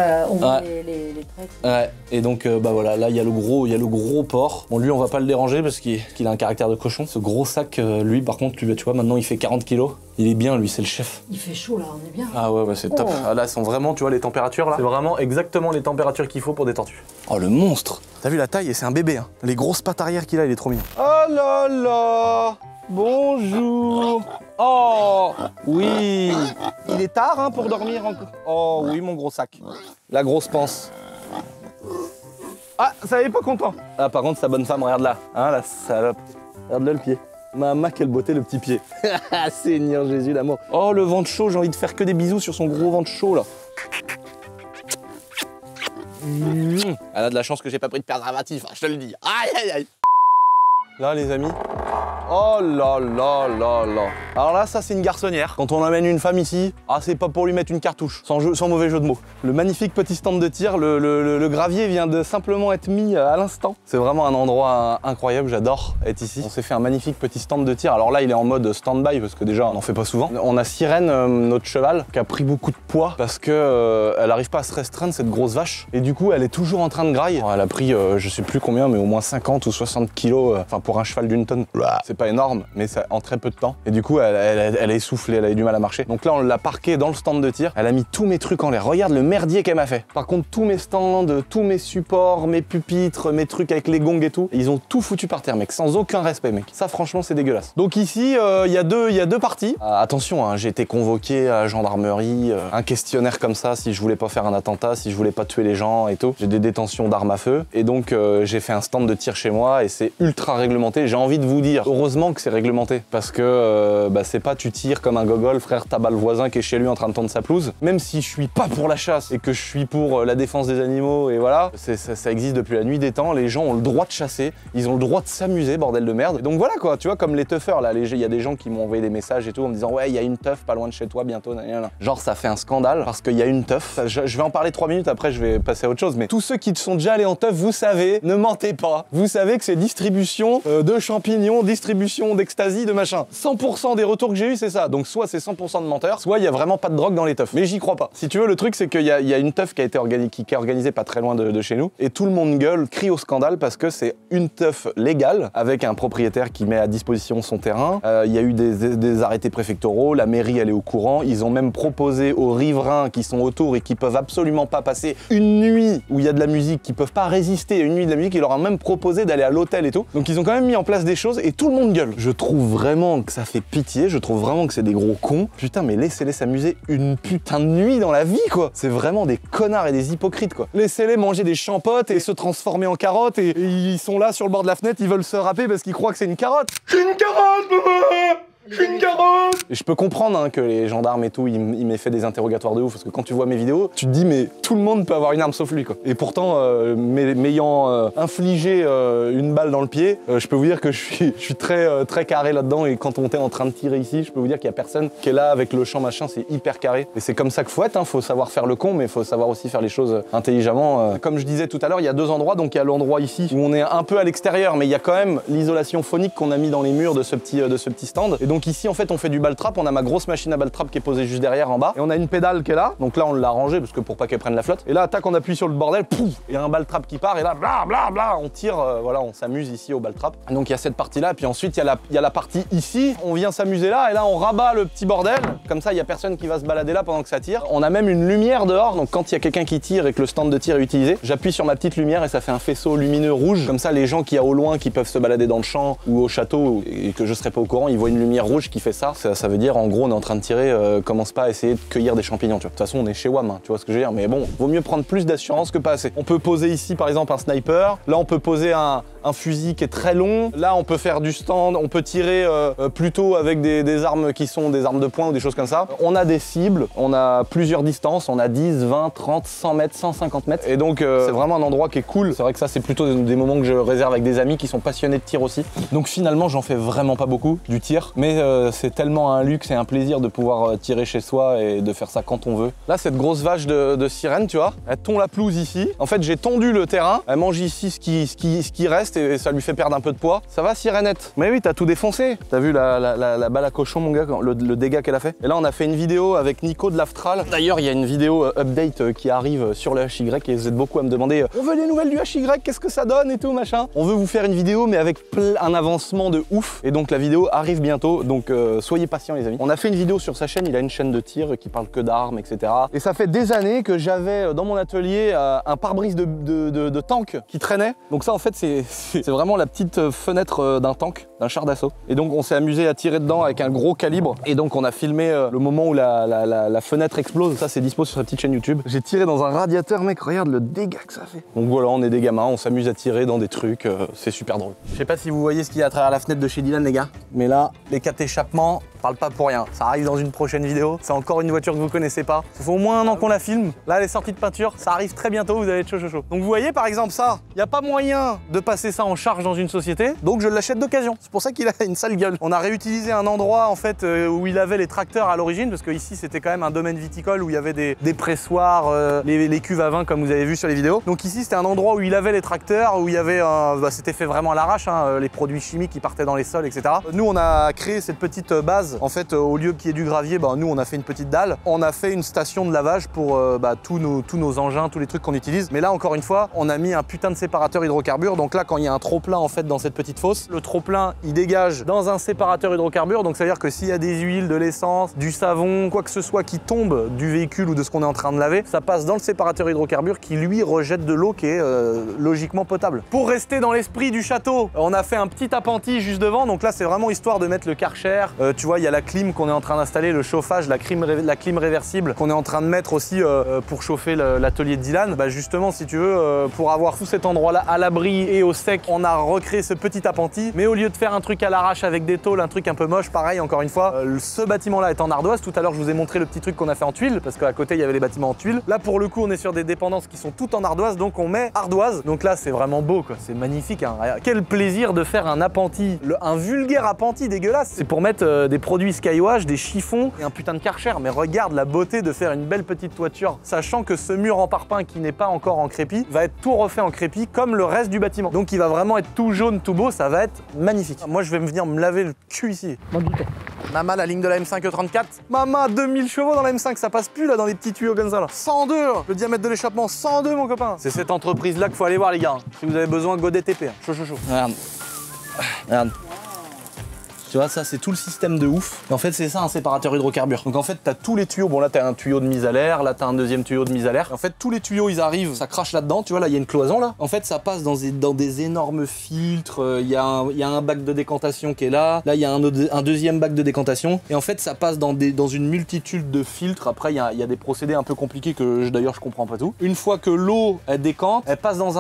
les traits. Ouais, et donc bah voilà, là il y a le gros porc. Bon, lui on va pas le déranger parce qu'il a un caractère de cochon. Ce gros sac, lui par contre, tu vois, maintenant il fait 40 kilos. Il est bien, lui, c'est le chef. Il fait chaud là, on est bien. Ah ouais, c'est top. Ah, là, sont vraiment, tu vois, les températures là. C'est vraiment exactement les températures qu'il faut pour des tortues. Oh, le monstre. T'as vu la taille, et c'est un bébé, hein. Les grosses pattes arrière qu'il a, il est trop mignon. Oh là là. Bonjour. Oh, oui. Il est tard, hein, pour dormir encore. Oh oui, mon gros sac. La grosse panse. Ah, ça y est, pas content. Ah, par contre, sa bonne femme, regarde là. Hein, la salope. Regarde-le le pied. Maman, quelle beauté le petit pied. Seigneur Jésus d'amour. Oh, le ventre chaud, j'ai envie de faire que des bisous sur son gros ventre chaud là. Elle a de la chance que j'ai pas pris de préservatif, hein, je te le dis. Aïe aïe aïe. Là les amis. Oh là là là là. Alors là, ça c'est une garçonnière. Quand on amène une femme ici, ah c'est pas pour lui mettre une cartouche, sans mauvais jeu de mots. Le magnifique petit stand de tir, le gravier vient de simplement être mis à l'instant. C'est vraiment un endroit incroyable, j'adore être ici. On s'est fait un magnifique petit stand de tir. Alors là, il est en mode stand-by parce que déjà, on n'en fait pas souvent. On a Sirène, notre cheval, qui a pris beaucoup de poids parce que elle arrive pas à se restreindre, cette grosse vache. Et du coup, elle est toujours en train de grailler. Elle a pris, je sais plus combien, mais au moins 50 ou 60 kilos. Enfin, pour un cheval d'une tonne, c'est pas énorme, mais ça, en très peu de temps. Et du coup, elle est essoufflée, elle a eu du mal à marcher. Donc là, on l'a parquée dans le stand de tir. Elle a mis tous mes trucs en l'air. Regarde le merdier qu'elle m'a fait. Par contre, tous mes stands, tous mes supports, mes pupitres, mes trucs avec les gongs et tout, ils ont tout foutu par terre, mec, sans aucun respect, mec. Ça, franchement, c'est dégueulasse. Donc ici, il y a deux parties. Attention, hein, j'ai été convoqué à la gendarmerie, un questionnaire comme ça, si je voulais pas faire un attentat, si je voulais pas tuer les gens et tout. J'ai des détentions d'armes à feu. Et donc, j'ai fait un stand de tir chez moi et c'est ultra réglementé. J'ai envie de vous dire, heureusement que c'est réglementé. Parce que c'est pas tu tires comme un gogol, frère, t'as bas le voisin qui est chez lui en train de tondre sa pelouse. Même si je suis pas pour la chasse et que je suis pour la défense des animaux et voilà, ça existe depuis la nuit des temps. Les gens ont le droit de chasser, ils ont le droit de s'amuser, bordel de merde. Et donc voilà quoi, tu vois, comme les teufeurs là, il y a des gens qui m'ont envoyé des messages et tout en me disant ouais, il y a une teuf pas loin de chez toi bientôt. Nanana. Genre ça fait un scandale parce qu'il y a une teuf. Je vais en parler 3 minutes, après je vais passer à autre chose. Mais tous ceux qui sont déjà allés en teuf, vous savez, ne mentez pas. Vous savez que c'est distribution de champignons, distribution d'ecstasy, de machin. 100% des retours que j'ai eu, c'est ça. Donc soit c'est 100% de menteurs, soit il y a vraiment pas de drogue dans les teufs. Mais j'y crois pas. Si tu veux, le truc c'est qu'il y a une teuf qui a été organisée pas très loin de chez nous et tout le monde gueule, crie au scandale parce que c'est une teuf légale avec un propriétaire qui met à disposition son terrain. Il y a eu des arrêtés préfectoraux, la mairie elle est au courant. Ils ont même proposé aux riverains qui sont autour et qui peuvent absolument pas passer une nuit où il y a de la musique, qui peuvent pas résister à une nuit de la musique, ils leur ont même proposé d'aller à l'hôtel et tout. Donc ils ont quand même mis en place des choses et tout le monde gueule. Je trouve vraiment que ça fait pitié, je trouve vraiment que c'est des gros cons. Putain, mais laissez-les s'amuser une putain de nuit dans la vie, quoi. C'est vraiment des connards et des hypocrites, quoi. Laissez-les manger des champottes et se transformer en carottes et ils sont là sur le bord de la fenêtre, ils veulent se râper parce qu'ils croient que c'est une carotte. C'est une carotte, maman! Une carotte! Et je peux comprendre hein, que les gendarmes et tout, ils m'aient fait des interrogatoires de ouf, parce que quand tu vois mes vidéos, tu te dis mais tout le monde peut avoir une arme sauf lui quoi. Et pourtant, m'ayant infligé une balle dans le pied, je peux vous dire que je suis très carré là-dedans et quand on est en train de tirer ici, je peux vous dire qu'il y a personne qui est là avec le champ machin, c'est hyper carré. Et c'est comme ça qu'il faut être, hein, faut savoir faire le con, mais faut savoir aussi faire les choses intelligemment. Comme je disais tout à l'heure, il y a 2 endroits, donc il y a l'endroit ici où on est un peu à l'extérieur, mais il y a quand même l'isolation phonique qu'on a mis dans les murs de ce petit stand. Et donc ici en fait on fait du ball trap, on a ma grosse machine à ball trap qui est posée juste derrière en bas et on a une pédale qui est là, donc là on l'a rangée parce que pour pas qu'elle prenne la flotte. Et là tac on appuie sur le bordel, pouf, et y a un ball trap qui part et là bla bla bla on tire, voilà on s'amuse ici au ball trap. Donc il y a cette partie là, puis ensuite il y a la partie ici, on vient s'amuser là et là on rabat le petit bordel, comme ça il y a personne qui va se balader là pendant que ça tire. On a même une lumière dehors, donc quand il y a quelqu'un qui tire et que le stand de tir est utilisé, j'appuie sur ma petite lumière et ça fait un faisceau lumineux rouge, comme ça les gens qui y a au loin qui peuvent se balader dans le champ ou au château et que je serais pas au courant, ils voient une lumière rouge qui fait ça. Ça veut dire en gros on est en train de tirer, commence pas à essayer de cueillir des champignons, tu vois. De toute façon on est chez WAM, hein, tu vois ce que je veux dire, mais bon, vaut mieux prendre plus d'assurance que pas assez. On peut poser ici par exemple un sniper, là on peut poser un fusil qui est très long, là on peut faire du stand, on peut tirer plutôt avec des armes qui sont des armes de poing ou des choses comme ça. On a des cibles, on a plusieurs distances, on a 10, 20, 30, 100 mètres, 150 mètres, et donc c'est vraiment un endroit qui est cool. C'est vrai que ça c'est plutôt des moments que je réserve avec des amis qui sont passionnés de tir aussi. Donc finalement j'en fais vraiment pas beaucoup du tir, mais c'est tellement un luxe et un plaisir de pouvoir tirer chez soi et de faire ça quand on veut. Là, cette grosse vache de sirène, tu vois, elle tond la pelouse ici. En fait, j'ai tondu le terrain, elle mange ici ce qui reste et ça lui fait perdre un peu de poids. Ça va, Sirenette? Mais oui, t'as tout défoncé. T'as vu la balle à cochon, mon gars, le dégât qu'elle a fait? Et là, on a fait une vidéo avec Nico de l'Aftral. D'ailleurs, il y a une vidéo update qui arrive sur le HY et vous êtes beaucoup à me demander on veut les nouvelles du HY, qu'est-ce que ça donne et tout, machin. On veut vous faire une vidéo, mais avec un avancement de ouf. Et donc, la vidéo arrive bientôt, donc soyez patients, les amis. On a fait une vidéo sur sa chaîne, il a une chaîne de tir qui parle que d'armes, etc. Et ça fait des années que j'avais dans mon atelier un pare-brise de tank qui traînait. Donc ça, en fait, c'est vraiment la petite fenêtre d'un tank, d'un char d'assaut. Et donc, on s'est amusé à tirer dedans avec un gros calibre. Et donc, on a filmé le moment où la fenêtre explose. Ça, c'est dispo sur sa petite chaîne YouTube. J'ai tiré dans un radiateur, mec, regarde le dégât que ça fait. Donc voilà, on est des gamins, on s'amuse à tirer dans des trucs, c'est super drôle. Je sais pas si vous voyez ce qu'il y a à travers la fenêtre de chez Dylan, les gars. Mais là, les 4 échappements, parle pas pour rien. Ça arrive dans une prochaine vidéo. C'est encore une voiture que vous connaissez pas. Ça fait au moins un an qu'on la filme. Là, elle est sortie de peinture. Ça arrive très bientôt, vous allez être chaud. Donc vous voyez, par exemple, ça, il n'y a pas moyen de passer ça en charge dans une société. Donc je l'achète d'occasion. C'est pour ça qu'il a une sale gueule. On a réutilisé un endroit, en fait, où il avait les tracteurs à l'origine, parce que ici, c'était quand même un domaine viticole où il y avait des pressoirs, les cuves à vin, comme vous avez vu sur les vidéos. Donc ici, c'était un endroit où il avait les tracteurs, où il y avait, c'était fait vraiment à l'arrache, hein, les produits chimiques qui partaient dans les sols, etc. Nous, on a créé cette petite base. En fait, au lieu qu'il y ait du gravier, nous, on a fait une petite dalle. On a fait une station de lavage pour tous nos engins, tous les trucs qu'on utilise. Mais là, encore une fois, on a mis un putain de séparateur hydrocarbures. Donc là, quand il y a un trop-plein, en fait, dans cette petite fosse, le trop-plein, il dégage dans un séparateur hydrocarbures. Donc ça veut dire que s'il y a des huiles, de l'essence, du savon, quoi que ce soit qui tombe du véhicule ou de ce qu'on est en train de laver, ça passe dans le séparateur hydrocarbures qui, lui, rejette de l'eau qui est logiquement potable. Pour rester dans l'esprit du château, on a fait un petit appentis juste devant. Donc là, c'est vraiment histoire de mettre le Karcher. Tu vois, il y a la clim qu'on est en train d'installer, le chauffage, la clim réversible qu'on est en train de mettre aussi pour chauffer l'atelier de Dylan. Justement, si tu veux, pour avoir tout cet endroit-là à l'abri et au sec, on a recréé ce petit appentis. Mais au lieu de faire un truc à l'arrache avec des tôles, un truc un peu moche, pareil, encore une fois, ce bâtiment-là est en ardoise. Tout à l'heure, je vous ai montré le petit truc qu'on a fait en tuiles, parce qu'à côté, il y avait les bâtiments en tuiles. Là, pour le coup, on est sur des dépendances qui sont toutes en ardoise, donc on met ardoise. Donc là, c'est vraiment beau, quoi. C'est magnifique, hein. Quel plaisir de faire un appentis, un vulgaire appentis dégueulasse. C'est pour mettre des produits Skywash, des chiffons et un putain de Karcher. Mais regarde la beauté de faire une belle petite toiture, sachant que ce mur en parpaing qui n'est pas encore en crépi va être tout refait en crépi comme le reste du bâtiment. Donc il va vraiment être tout jaune, tout beau, ça va être magnifique. Moi, je vais venir me laver le cul ici. Maman, la ligne de la M5 E34. Maman, 2000 chevaux dans la M5, ça passe plus là dans les petits tuyaux comme ça là. 102, le diamètre de l'échappement, 102 mon copain. C'est cette entreprise là qu'il faut aller voir les gars. Si vous avez besoin, Godet TP. Chaud. Regarde. Tu vois, ça c'est tout le système de ouf. Et en fait, c'est ça un séparateur hydrocarbures. Donc en fait, t'as tous les tuyaux. Bon, là, t'as un tuyau de mise à l'air. Là, t'as un deuxième tuyau de mise à l'air. En fait, tous les tuyaux, ils arrivent, ça crache là-dedans. Tu vois, là, il y a une cloison là. En fait, ça passe dans des énormes filtres. Il y a un bac de décantation qui est là. Là, il y a un deuxième bac de décantation. Et en fait, ça passe dans une multitude de filtres. Après, il y a des procédés un peu compliqués que d'ailleurs, je comprends pas tout. Une fois que l'eau, elle décante, elle passe dans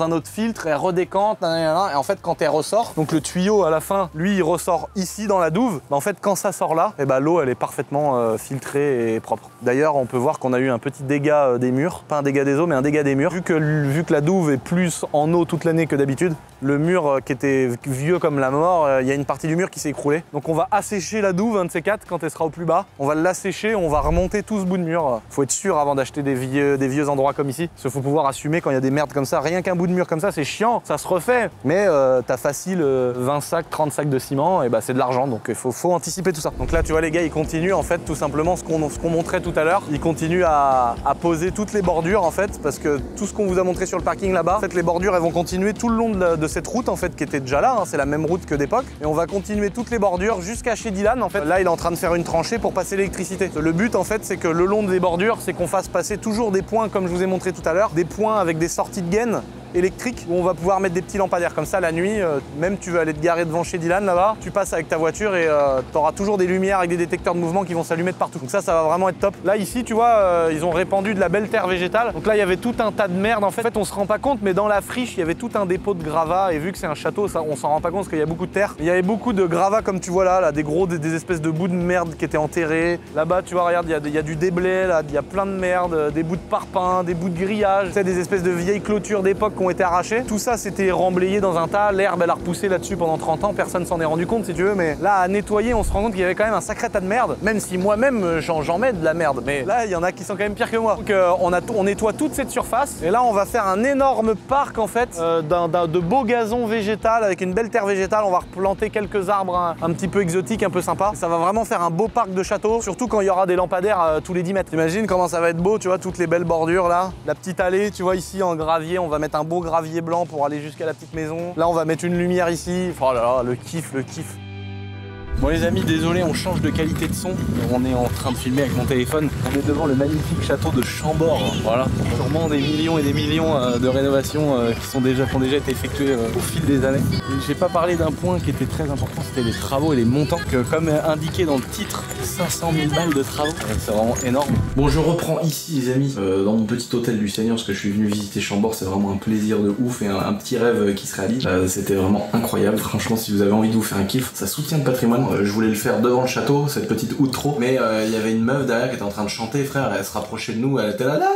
un autre filtre, elle redécante. Et en fait, quand elle ressort, donc le tuyau à la fin, lui, il ressort ici dans la douve. En fait, quand ça sort là, l'eau elle est parfaitement filtrée et propre. D'ailleurs, on peut voir qu'on a eu un petit dégât des murs, pas un dégât des eaux, mais un dégât des murs. Vu que la douve est plus en eau toute l'année que d'habitude, le mur qui était vieux comme la mort, il y a une partie du mur qui s'est écroulée. Donc on va assécher la douve, un de ces quatre, quand elle sera au plus bas. On va l'assécher, on va remonter tout ce bout de mur. Faut être sûr avant d'acheter des vieux endroits comme ici. Parce qu'il faut pouvoir assumer quand il y a des merdes comme ça. Rien qu'un bout de mur comme ça, c'est chiant, ça se refait. Mais t'as facile 20 sacs, 30 sacs de ciment, et c'est de l'argent. Donc il faut anticiper tout ça. Donc là, tu vois, les gars, ils continuent en fait tout simplement ce qu'on montrait tout à l'heure. Ils continuent à poser toutes les bordures en fait, parce que tout ce qu'on vous a montré sur le parking là-bas, en fait, les bordures, elles vont continuer tout le long de cette route en fait, qui était déjà là. Hein, c'est la même route que d'époque. Et on va continuer toutes les bordures jusqu'à chez Dylan. En fait, là, il est en train de faire une tranchée pour passer l'électricité. Le but en fait, c'est que le long des bordures, c'est qu'on fasse passer toujours des points, comme je vous ai montré tout à l'heure, des points avec des sorties de gaines électrique où on va pouvoir mettre des petits lampadaires comme ça la nuit, même tu veux aller te garer devant chez Dylan là-bas, tu passes avec ta voiture et tu auras toujours des lumières avec des détecteurs de mouvement qui vont s'allumer de partout. Donc ça va vraiment être top. Là ici tu vois, ils ont répandu de la belle terre végétale. Donc là il y avait tout un tas de merde en fait on se rend pas compte, mais dans la friche il y avait tout un dépôt de gravats et vu que c'est un château, ça, on s'en rend pas compte parce qu'il y a beaucoup de terre. Il y avait beaucoup de gravats comme tu vois là des espèces de bouts de merde qui étaient enterrés. Là-bas tu vois, regarde, il y a du déblai là, il y a plein de merde, des bouts de parpaing, des bouts de grillage, tu sais, des espèces de vieilles clôtures d'époque qui ont été arrachés. Tout ça, c'était remblayé dans un tas. L'herbe, elle a repoussé là-dessus pendant 30 ans. Personne s'en est rendu compte, si tu veux. Mais là, à nettoyer, on se rend compte qu'il y avait quand même un sacré tas de merde. Même si moi-même, j'en mets de la merde. Mais là, il y en a qui sont quand même pires que moi. Donc, on nettoie toute cette surface. Et là, on va faire un énorme parc, en fait, de beaux gazons végétal avec une belle terre végétale. On va replanter quelques arbres un petit peu exotiques, un peu sympas. Et ça va vraiment faire un beau parc de château. Surtout quand il y aura des lampadaires tous les 10 mètres. T'imagines comment ça va être beau, tu vois, toutes les belles bordures là. La petite allée, tu vois, ici en gravier, on va mettre un beau gravier blanc pour aller jusqu'à la petite maison. Là, on va mettre une lumière ici. Oh là là, le kiff, le kiff. Bon les amis, désolé, on change de qualité de son. On est en train de filmer avec mon téléphone. On est devant le magnifique château de Chambord. Voilà, sûrement des millions et des millions de rénovations qui ont déjà été effectuées au fil des années. J'ai pas parlé d'un point qui était très important, c'était les travaux et les montants. Comme indiqué dans le titre, 500 000 balles de travaux. C'est vraiment énorme. Bon, je reprends ici les amis, dans mon petit hôtel du Seigneur, parce que je suis venu visiter Chambord. C'est vraiment un plaisir de ouf et un petit rêve qui se réalise. C'était vraiment incroyable. Franchement, si vous avez envie de vous faire un kiff, ça soutient le patrimoine. Je voulais le faire devant le château, cette petite outro, mais il y avait une meuf derrière qui était en train de chanter, frère, elle se rapprochait de nous, elle était là, là.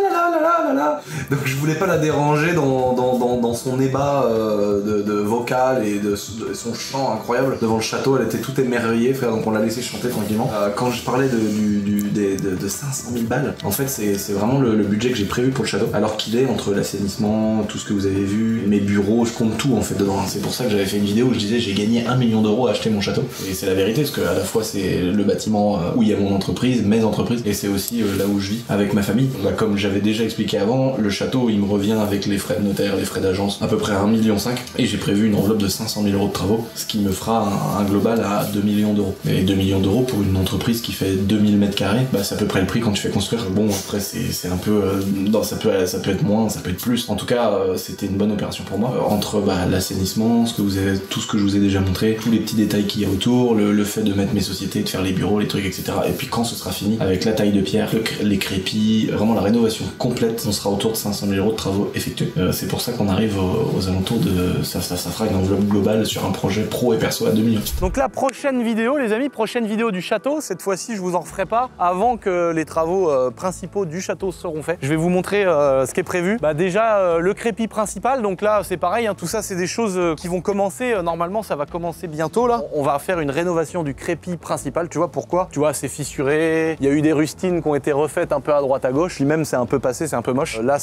Donc je voulais pas la déranger dans son ébat de vocal et de son chant incroyable devant le château. Elle était toute émerveillée, frère, donc on l'a laissé chanter tranquillement. Quand je parlais de 500 000 balles, en fait c'est vraiment le budget que j'ai prévu pour le château, alors qu'il est entre l'assainissement, tout ce que vous avez vu, mes bureaux, je compte tout en fait dedans. C'est pour ça que j'avais fait une vidéo où je disais j'ai gagné 1 million d'euros à acheter mon château, et c'est la vérité, parce que à la fois c'est le bâtiment où il y a mon entreprise, mes entreprises, et c'est aussi là où je vis avec ma famille. Bah, comme j'avais déjà expliqué avant, le château il me revient avec les frais de notaire, les frais d'agence, à peu près 1,5 million, et j'ai prévu une enveloppe de 500 000 euros de travaux, ce qui me fera un global à 2 millions d'euros. Et 2 millions d'euros pour une entreprise qui fait 2000 mètres carrés, bah c'est à peu près le prix quand tu fais construire. Bon après c'est un peu, non, ça peut être moins, ça peut être plus. En tout cas c'était une bonne opération pour moi. Entre l'assainissement, tout ce que je vous ai déjà montré, tous les petits détails qu'il y a autour, le fait de mettre mes sociétés, de faire les bureaux, les trucs, etc. Et puis quand ce sera fini, avec la taille de pierre, les crépis, vraiment la rénovation complète, on sera autour de 500 000 euros de travaux effectués. C'est pour ça qu'on arrive aux alentours de... Ça fera une enveloppe globale sur un projet pro et perso à 2 millions. Donc la prochaine vidéo, les amis, prochaine vidéo du château. Cette fois-ci, je vous en referai pas avant que les travaux principaux du château seront faits. Je vais vous montrer ce qui est prévu. Déjà, le crépi principal, donc là, c'est pareil, hein, tout ça, c'est des choses qui vont commencer. Normalement, ça va commencer bientôt, là. On va faire une rénovation du crépi principal, tu vois pourquoi? Tu vois, c'est fissuré, il y a eu des rustines qui ont été refaites un peu à droite à gauche, puis même c'est un peu passé, c'est un peu moche. Là,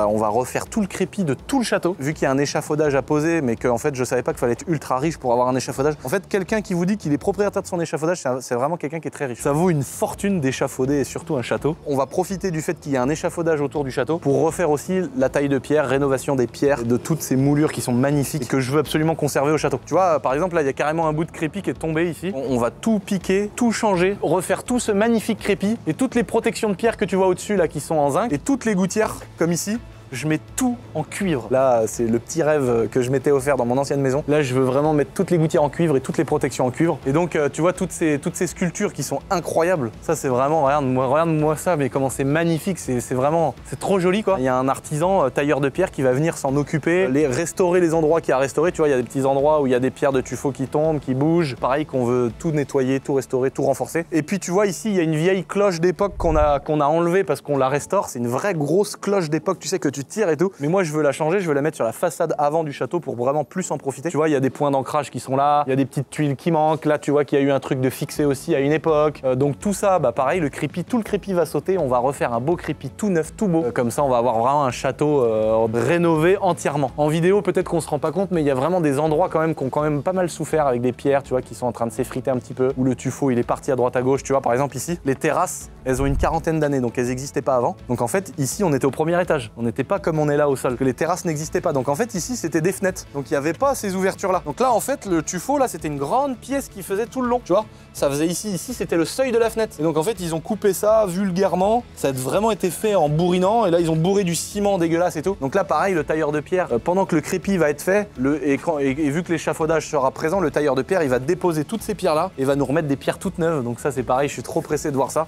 on va refaire tout le crépi de tout le château, vu qu'il y a un échafaudage à poser, mais que en fait, je savais pas qu'il fallait être ultra riche pour avoir un échafaudage. En fait, quelqu'un qui vous dit qu'il est propriétaire de son échafaudage, c'est vraiment quelqu'un qui est très riche. Ça vaut une fortune d'échafauder, et surtout un château. On va profiter du fait qu'il y a un échafaudage autour du château pour refaire aussi la taille de pierre, rénovation des pierres, de toutes ces moulures qui sont magnifiques et que je veux absolument conserver au château. Tu vois, par exemple, là, il y a carrément un bout de crépi qui est tombé ici. On va tout piquer, tout changer, refaire tout ce magnifique crépi et toutes les protections de pierre que tu vois au-dessus là qui sont en zinc et toutes les gouttières comme ici. Je mets tout en cuivre. Là, c'est le petit rêve que je m'étais offert dans mon ancienne maison. Là, je veux vraiment mettre toutes les gouttières en cuivre et toutes les protections en cuivre. Et donc, tu vois, toutes ces sculptures qui sont incroyables. Ça, c'est vraiment, regarde-moi ça, mais comment c'est magnifique. C'est vraiment, c'est trop joli, quoi. Il y a un artisan, tailleur de pierre, qui va venir s'en occuper, restaurer les endroits qu'il y a à restaurer. Tu vois, il y a des petits endroits où il y a des pierres de tuffeau qui tombent, qui bougent. Pareil, qu'on veut tout nettoyer, tout restaurer, tout renforcer. Et puis, tu vois, ici, il y a une vieille cloche d'époque qu'on a enlevée parce qu'on la restaure. C'est une vraie grosse cloche d'époque, tu sais, que tu tires et tout. Mais moi, je veux la changer, je veux la mettre sur la façade avant du château pour vraiment plus en profiter. Tu vois, il y a des points d'ancrage qui sont là, il y a des petites tuiles qui manquent. Là, tu vois qu'il y a eu un truc de fixé aussi à une époque. Donc tout ça, pareil, tout le crépi va sauter. On va refaire un beau crépi tout neuf, tout beau. Comme ça, on va avoir vraiment un château rénové entièrement. En vidéo, peut-être qu'on se rend pas compte, mais il y a vraiment des endroits quand même qui ont quand même pas mal souffert avec des pierres, tu vois, qui sont en train de s'effriter un petit peu. Où le tuffeau, il est parti à droite à gauche. Tu vois, par exemple ici, les terrasses, elles ont une quarantaine d'années, donc elles n'existaient pas avant. Donc en fait, ici, on était au premier étage. On n'était pas comme on est là au sol, que les terrasses n'existaient pas. Donc en fait, ici, c'était des fenêtres. Donc il n'y avait pas ces ouvertures-là. Donc là, en fait, le tuffeau, là, c'était une grande pièce qui faisait tout le long. Tu vois, ça faisait ici, c'était le seuil de la fenêtre. Et donc en fait, ils ont coupé ça vulgairement. Ça a vraiment été fait en bourrinant. Et là, ils ont bourré du ciment dégueulasse et tout. Donc là, pareil, le tailleur de pierre, pendant que le crépi va être fait, et vu que l'échafaudage sera présent, le tailleur de pierre, il va déposer toutes ces pierres-là et va nous remettre des pierres toutes neuves. Donc ça, c'est pareil, je suis trop pressé de voir ça.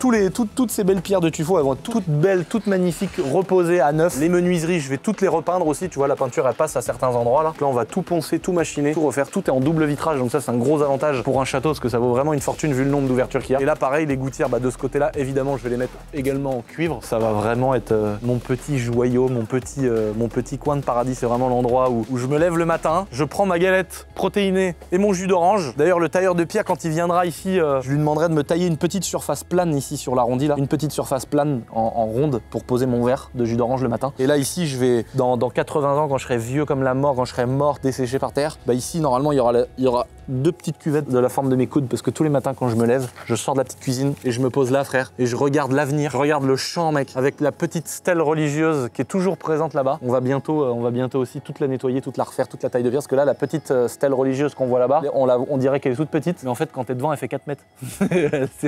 Toutes ces belles pierres de tuffeau, elles vont être toutes belles, toutes magnifiques, reposées à neuf. Les menus menuiseries, je vais toutes les repeindre aussi. Tu vois, la peinture, elle passe à certains endroits là. Là, on va tout poncer, tout machiner, tout refaire. Tout est en double vitrage, donc ça, c'est un gros avantage pour un château parce que ça vaut vraiment une fortune vu le nombre d'ouvertures qu'il y a. Et là, pareil, les gouttières, bah, de ce côté-là, évidemment, je vais les mettre également en cuivre. Ça va vraiment être mon petit joyau, mon petit coin de paradis. C'est vraiment l'endroit où je me lève le matin, je prends ma galette protéinée et mon jus d'orange. D'ailleurs, le tailleur de pierre, quand il viendra ici, je lui demanderai de me tailler une petite surface plane ici sur l'arrondi là, une petite surface plane en ronde pour poser mon verre de jus d'orange le matin. Et là, ici, je vais dans 80 ans, quand je serai vieux comme la mort, quand je serai mort desséché par terre, bah ici, normalement, il y aura 2 petites cuvettes de la forme de mes coudes parce que tous les matins quand je me lève, je sors de la petite cuisine et je me pose là, frère, et je regarde l'avenir, je regarde le champ, mec, avec la petite stèle religieuse qui est toujours présente là-bas. On va bientôt aussi toute la nettoyer, toute la refaire, toute la taille de pierre, parce que là, la petite stèle religieuse qu'on voit là-bas, on dirait qu'elle est toute petite, mais en fait, quand t'es devant, elle fait 4 mètres.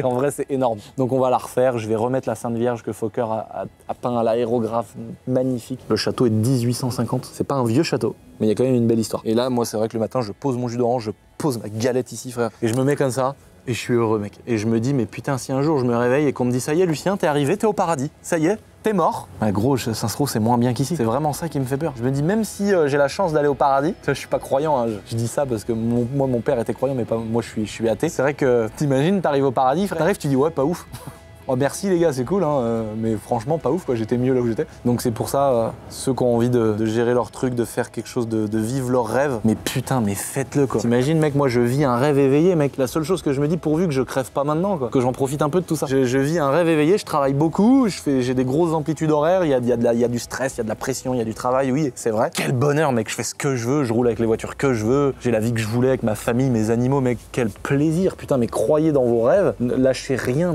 En vrai, c'est énorme. Donc on va la refaire, je vais remettre la Sainte Vierge que Fokker a peint à l'aérographe, magnifique. Le château est de 1850, c'est pas un vieux château, mais il y a quand même une belle histoire. Et là, moi, c'est vrai que le matin, je pose mon jus d'orange, je pose ma galette ici, frère, et je me mets comme ça, et je suis heureux, mec. Et je me dis, mais putain, si un jour je me réveille et qu'on me dit, ça y est, Lucien, t'es arrivé, t'es au paradis, ça y est, t'es mort. Bah gros, ça se trouve, c'est moins bien qu'ici. C'est vraiment ça qui me fait peur. Je me dis, même si j'ai la chance d'aller au paradis, je suis pas croyant, hein, je dis ça parce que moi, mon père était croyant, mais pas moi, je suis athée. C'est vrai que t'imagines, t'arrives au paradis, frère, t'arrives, tu dis, ouais, pas ouf. Oh merci les gars, c'est cool, hein, mais franchement pas ouf quoi, j'étais mieux là où j'étais. Donc c'est pour ça, ceux qui ont envie de gérer leur truc, de faire quelque chose, de vivre leur rêve, mais putain, mais faites-le quoi. T'imagines mec, moi je vis un rêve éveillé mec, la seule chose que je me dis pourvu que je crève pas maintenant quoi, que j'en profite un peu de tout ça. Je vis un rêve éveillé, je travaille beaucoup, j'ai des grosses amplitudes horaires, il y a du stress, il y a de la pression, il y a du travail, oui c'est vrai. Quel bonheur mec, je fais ce que je veux, je roule avec les voitures que je veux, j'ai la vie que je voulais avec ma famille, mes animaux mec, quel plaisir, putain mais croyez dans vos rêves, ne lâchez rien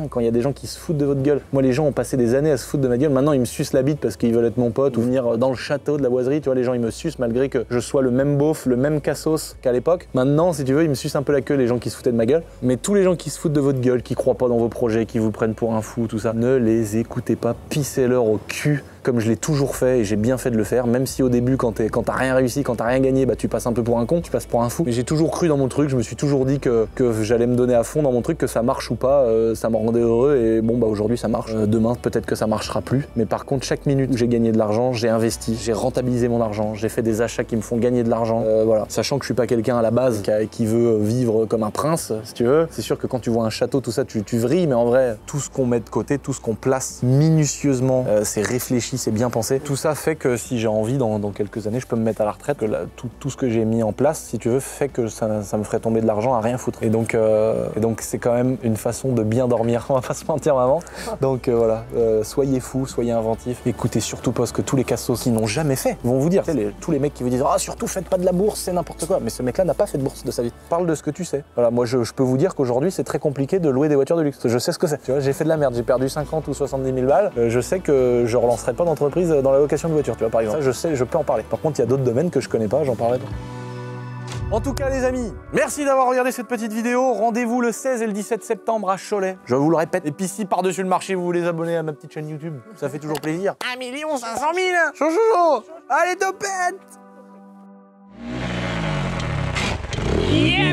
quand il y a des gens qui se foutent de votre gueule. Moi, les gens ont passé des années à se foutre de ma gueule. Maintenant, ils me sucent la bite parce qu'ils veulent être mon pote ou venir dans le château de la boiserie. Tu vois, les gens, ils me sucent malgré que je sois le même beauf, le même cassos qu'à l'époque. Maintenant, si tu veux, ils me sucent un peu la queue, les gens qui se foutaient de ma gueule. Mais tous les gens qui se foutent de votre gueule, qui croient pas dans vos projets, qui vous prennent pour un fou, tout ça, ne les écoutez pas. Pissez-leur au cul. Comme je l'ai toujours fait et j'ai bien fait de le faire, même si au début quand t'as rien réussi, quand t'as rien gagné, bah tu passes un peu pour un con, tu passes pour un fou. Mais j'ai toujours cru dans mon truc, je me suis toujours dit que j'allais me donner à fond dans mon truc, que ça marche ou pas, ça me rendait heureux et bon bah aujourd'hui ça marche. Demain peut-être que ça marchera plus, mais par contre chaque minute où j'ai gagné de l'argent, j'ai investi, j'ai rentabilisé mon argent, j'ai fait des achats qui me font gagner de l'argent, voilà. Sachant que je suis pas quelqu'un à la base qui veut vivre comme un prince, si tu veux. C'est sûr que quand tu vois un château, tout ça, tu vrilles, mais en vrai, tout ce qu'on met de côté, tout ce qu'on place minutieusement, c'est réfléchi, c'est bien pensé. Tout ça fait que si j'ai envie, dans quelques années, je peux me mettre à la retraite, que tout ce que j'ai mis en place, si tu veux, fait que ça me ferait tomber de l'argent à rien foutre. Et donc c'est quand même une façon de bien dormir, on va pas se mentir maman. Donc voilà, soyez fous, soyez inventifs, écoutez surtout pas ce que tous les cassos qui n'ont jamais fait vont vous dire. Tous les mecs qui vous disent « Ah, surtout faites pas de la bourse, c'est n'importe quoi », mais ce mec-là n'a pas fait de bourse de sa vie. Parle de ce que tu sais. Voilà, moi je peux vous dire qu'aujourd'hui c'est très compliqué de louer des voitures de luxe. Je sais ce que c'est. Tu vois, j'ai fait de la merde, j'ai perdu 50 ou 70 000 balles. Je sais que je relancerai pas d'entreprise dans la location de voiture, tu vois, par exemple. Ça, je sais, je peux en parler. Par contre, il y a d'autres domaines que je connais pas, j'en parlerai pas. En tout cas, les amis, merci d'avoir regardé cette petite vidéo. Rendez-vous le 16 et le 17 septembre à Cholet. Je vous le répète. Et puis si par-dessus le marché, vous voulez abonner à ma petite chaîne YouTube, ça fait toujours plaisir. 1 500 000 Chaud, chaud, chaud. Allez, topette. Yeah.